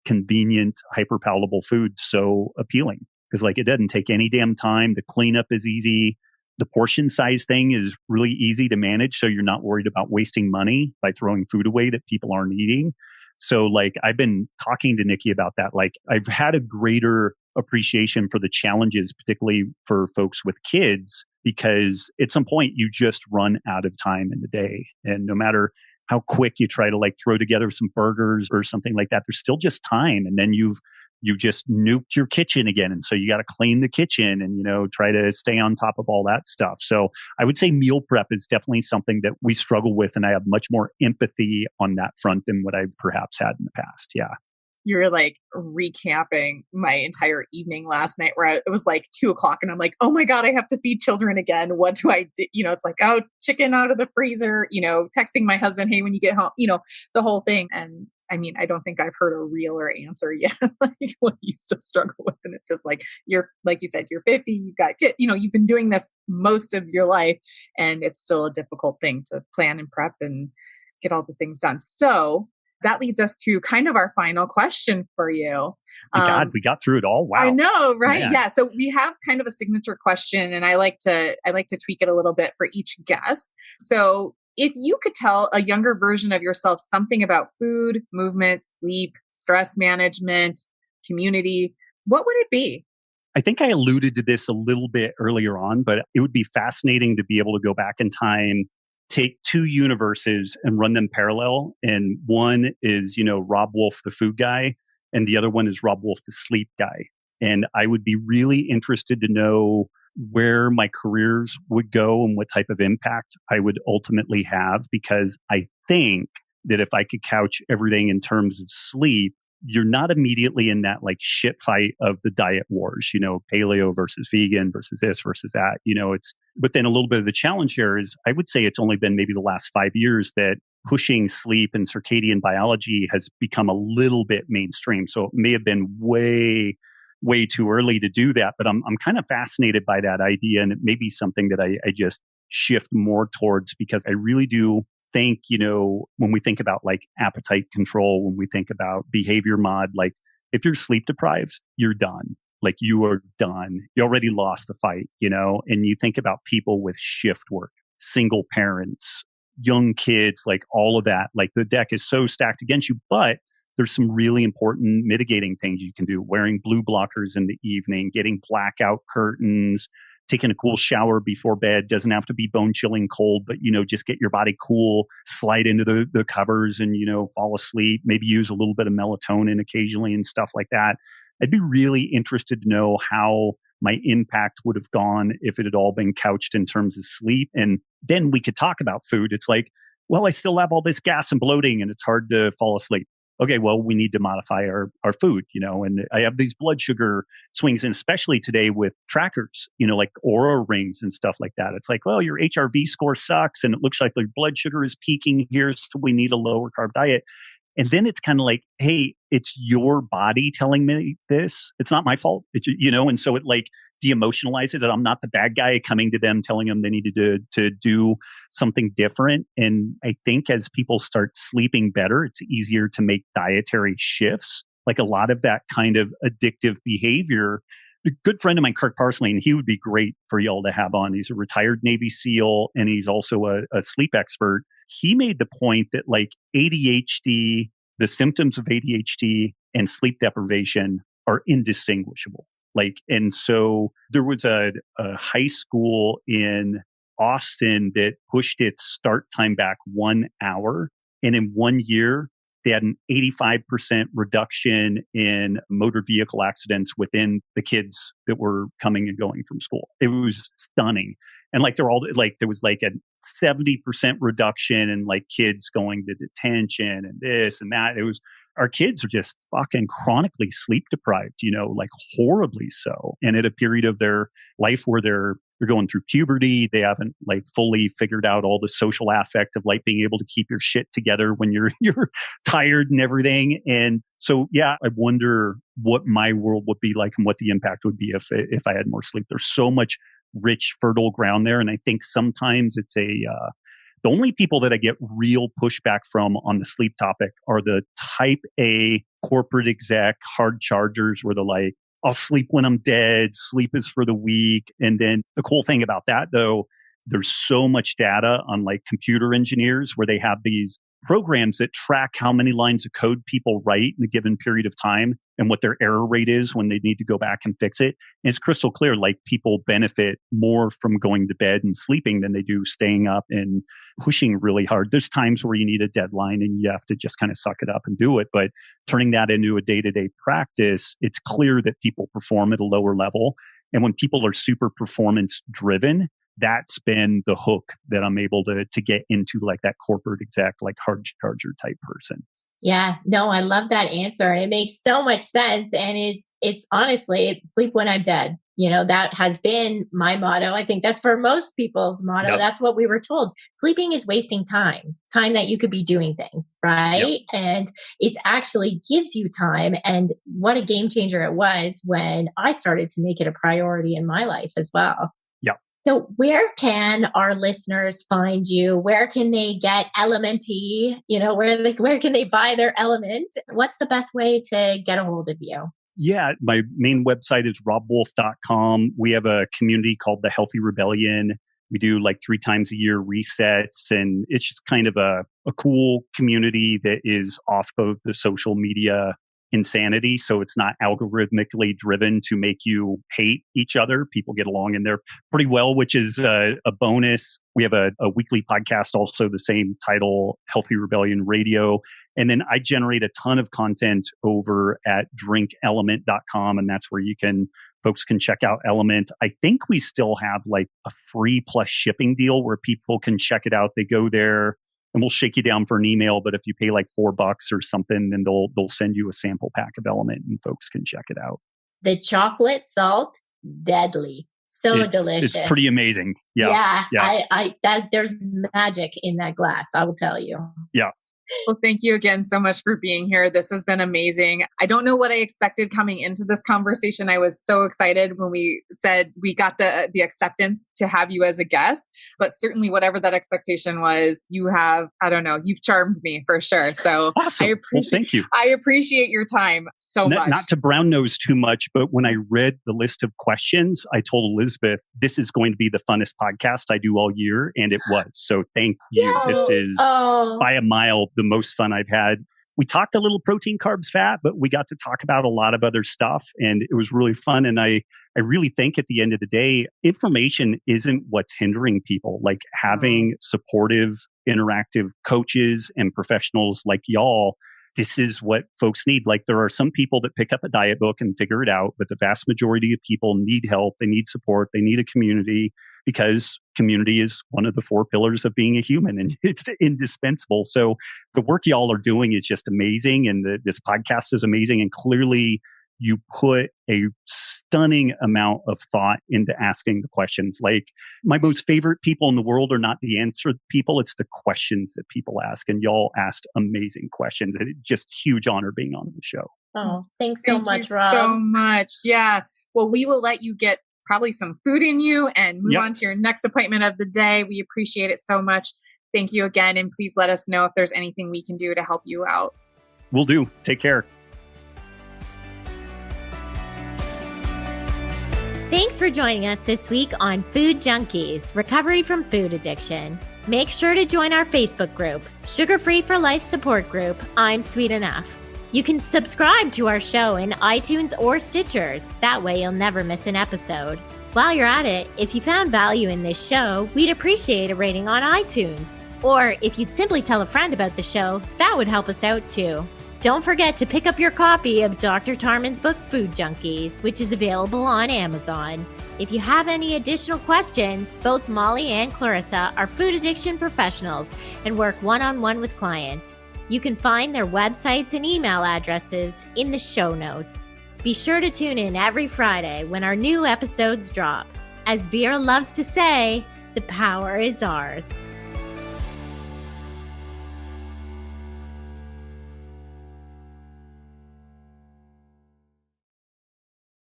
convenient, hyperpalatable foods so appealing? Because like it doesn't take any damn time. The cleanup is easy. The portion size thing is really easy to manage. So you're not worried about wasting money by throwing food away that people aren't eating. So like I've been talking to Nikki about that. Like I've had a greater appreciation for the challenges, particularly for folks with kids, because at some point you just run out of time in the day. And no matter how quick you try to like throw together some burgers or something like that, there's still just time. And then you just nuked your kitchen again. And so you got to clean the kitchen and, try to stay on top of all that stuff. So I would say meal prep is definitely something that we struggle with. And I have much more empathy on that front than what I've perhaps had in the past. Yeah. You're like recapping my entire evening last night where it was like 2:00 and I'm like, oh my God, I have to feed children again. What do I do? It's like, oh, chicken out of the freezer, texting my husband, hey, when you get home, the whole thing. And I mean, I don't think I've heard a realer answer yet, like what you still struggle with. And it's just like, like you said, you're 50, you've got kids, you've been doing this most of your life and it's still a difficult thing to plan and prep and get all the things done. So that leads us to kind of our final question for you. God, we got through it all. Wow. I know, right? Man. Yeah. So we have kind of a signature question and I like to tweak it a little bit for each guest. So if you could tell a younger version of yourself something about food, movement, sleep, stress management, community, what would it be? I think I alluded to this a little bit earlier on, but it would be fascinating to be able to go back in time, take two universes and run them parallel. And one is, Robb Wolf, the food guy, and the other one is Robb Wolf, the sleep guy. And I would be really interested to know where my careers would go and what type of impact I would ultimately have, because I think that if I could couch everything in terms of sleep, you're not immediately in that like shit fight of the diet wars, paleo versus vegan versus this versus that, but then a little bit of the challenge here is I would say it's only been maybe the last 5 years that pushing sleep and circadian biology has become a little bit mainstream. So it may have been way too early to do that, but I'm kind of fascinated by that idea. And it may be something that I just shift more towards, because I really do think, when we think about like appetite control, when we think about behavior mod, like if you're sleep deprived, you're done. Like you are done. You already lost the fight, and you think about people with shift work, single parents, young kids, like all of that, like the deck is so stacked against you, but there's some really important mitigating things you can do. Wearing blue blockers in the evening, getting blackout curtains, taking a cool shower before bed. Doesn't have to be bone chilling cold, but, just get your body cool, slide into the covers and, fall asleep, maybe use a little bit of melatonin occasionally and stuff like that. I'd be really interested to know how my impact would have gone if it had all been couched in terms of sleep. And then we could talk about food. It's like, well, I still have all this gas and bloating and it's hard to fall asleep. Okay, well, we need to modify our food, and I have these blood sugar swings, and especially today with trackers, like Oura rings and stuff like that. It's like, well, your HRV score sucks and it looks like your blood sugar is peaking here, so we need a lower carb diet. And then it's kind of like, hey, it's your body telling me this. It's not my fault. And so it like de-emotionalizes it. I'm not the bad guy coming to them, telling them they needed to do something different. And I think as people start sleeping better, it's easier to make dietary shifts. Like a lot of that kind of addictive behavior. A good friend of mine, Kirk Parsley, and he would be great for y'all to have on. He's a retired Navy SEAL and he's also a sleep expert. He made the point that like ADHD, the symptoms of ADHD and sleep deprivation are indistinguishable. And so there was a high school in Austin that pushed its start time back 1 hour. And in 1 year, they had an 85% reduction in motor vehicle accidents within the kids that were coming and going from school. It was stunning. And like they're all like, there was like a 70% reduction in like kids going to detention and this and that. It was, our kids are just fucking chronically sleep deprived, like horribly so. And at a period of their life where they're going through puberty, they haven't like fully figured out all the social affect of like being able to keep your shit together when you're tired and everything. And so, yeah, I wonder what my world would be like and what the impact would be if I had more sleep. There's so much rich, fertile ground there. And I think sometimes it's the only people that I get real pushback from on the sleep topic are the type A corporate exec hard chargers where they're like, I'll sleep when I'm dead. Sleep is for the weak. And then the cool thing about that, though, there's so much data on like computer engineers where they have these programs that track how many lines of code people write in a given period of time and what their error rate is when they need to go back and fix it. And it's crystal clear, like people benefit more from going to bed and sleeping than they do staying up and pushing really hard. There's times where you need a deadline and you have to just kind of suck it up and do it. But turning that into a day-to-day practice, it's clear that people perform at a lower level. And when people are super performance driven, that's been the hook that I'm able to get into like that corporate exec, like hard charger type person. Yeah, no, I love that answer. It makes so much sense. And it's honestly, sleep when I'm dead. That has been my motto. I think that's for most people's motto. Yep. That's what we were told. Sleeping is wasting time that you could be doing things, right? Yep. And it actually gives you time. And what a game changer it was when I started to make it a priority in my life as well. So where can our listeners find you? Where can they get Elementy? Where can they buy their element? What's the best way to get a hold of you? Yeah, my main website is robbwolf.com. We have a community called the Healthy Rebellion. We do like 3 times a year resets, and it's just kind of a cool community that is off of the social media insanity. So it's not algorithmically driven to make you hate each other. People get along in there pretty well, which is a bonus. We have a weekly podcast, also the same title, Healthy Rebellion Radio. And then I generate a ton of content over at drinkelement.com. And that's where folks can check out Element. I think we still have like a free plus shipping deal where people can check it out. They go there, and we'll shake you down for an email. But if you pay like $4 or something, then they'll send you a sample pack of Element and folks can check it out. The chocolate salt, deadly. So delicious. It's pretty amazing. Yeah. There's magic in that glass, I will tell you. Yeah. Well, thank you again so much for being here. This has been amazing. I don't know what I expected coming into this conversation. I was so excited when we said we got the acceptance to have you as a guest, but certainly whatever that expectation was, you've charmed me for sure. So awesome. Thank you. I appreciate your time so much. Not to brown nose too much, but when I read the list of questions, I told Elizabeth, this is going to be the funnest podcast I do all year. And it was. So thank you. Yeah. This is by a mile the most fun I've had. We talked a little protein, carbs, fat, but we got to talk about a lot of other stuff and it was really fun. And I really think at the end of the day, information isn't what's hindering people. Like having supportive, interactive coaches and professionals like y'all, this is what folks need. Like there are some people that pick up a diet book and figure it out, but the vast majority of people need help. They need support. They need a community because community is one of the 4 pillars of being a human and it's indispensable. So the work y'all are doing is just amazing. And this podcast is amazing. And clearly you put a stunning amount of thought into asking the questions. Like my most favorite people in the world are not the answer people. It's the questions that people ask. And y'all asked amazing questions. And it's just huge honor being on the show. Oh, thanks so much, Rob. So much. Yeah. Well, we will let you get probably some food in you and move on to your next appointment of the day. We appreciate it so much. Thank you again. And please let us know if there's anything we can do to help you out. Will do. Take care. Thanks for joining us this week on Food Junkies, Recovery from Food Addiction. Make sure to join our Facebook group, Sugar Free for Life support group, I'm Sweet Enough. You can subscribe to our show in iTunes or Stitchers. That way you'll never miss an episode. While you're at it, if you found value in this show, we'd appreciate a rating on iTunes. Or if you'd simply tell a friend about the show, that would help us out too. Don't forget to pick up your copy of Dr. Tarman's book, Food Junkies, which is available on Amazon. If you have any additional questions, both Molly and Clarissa are food addiction professionals and work one-on-one with clients. You can find their websites and email addresses in the show notes. Be sure to tune in every Friday when our new episodes drop. As Vera loves to say, the power is ours.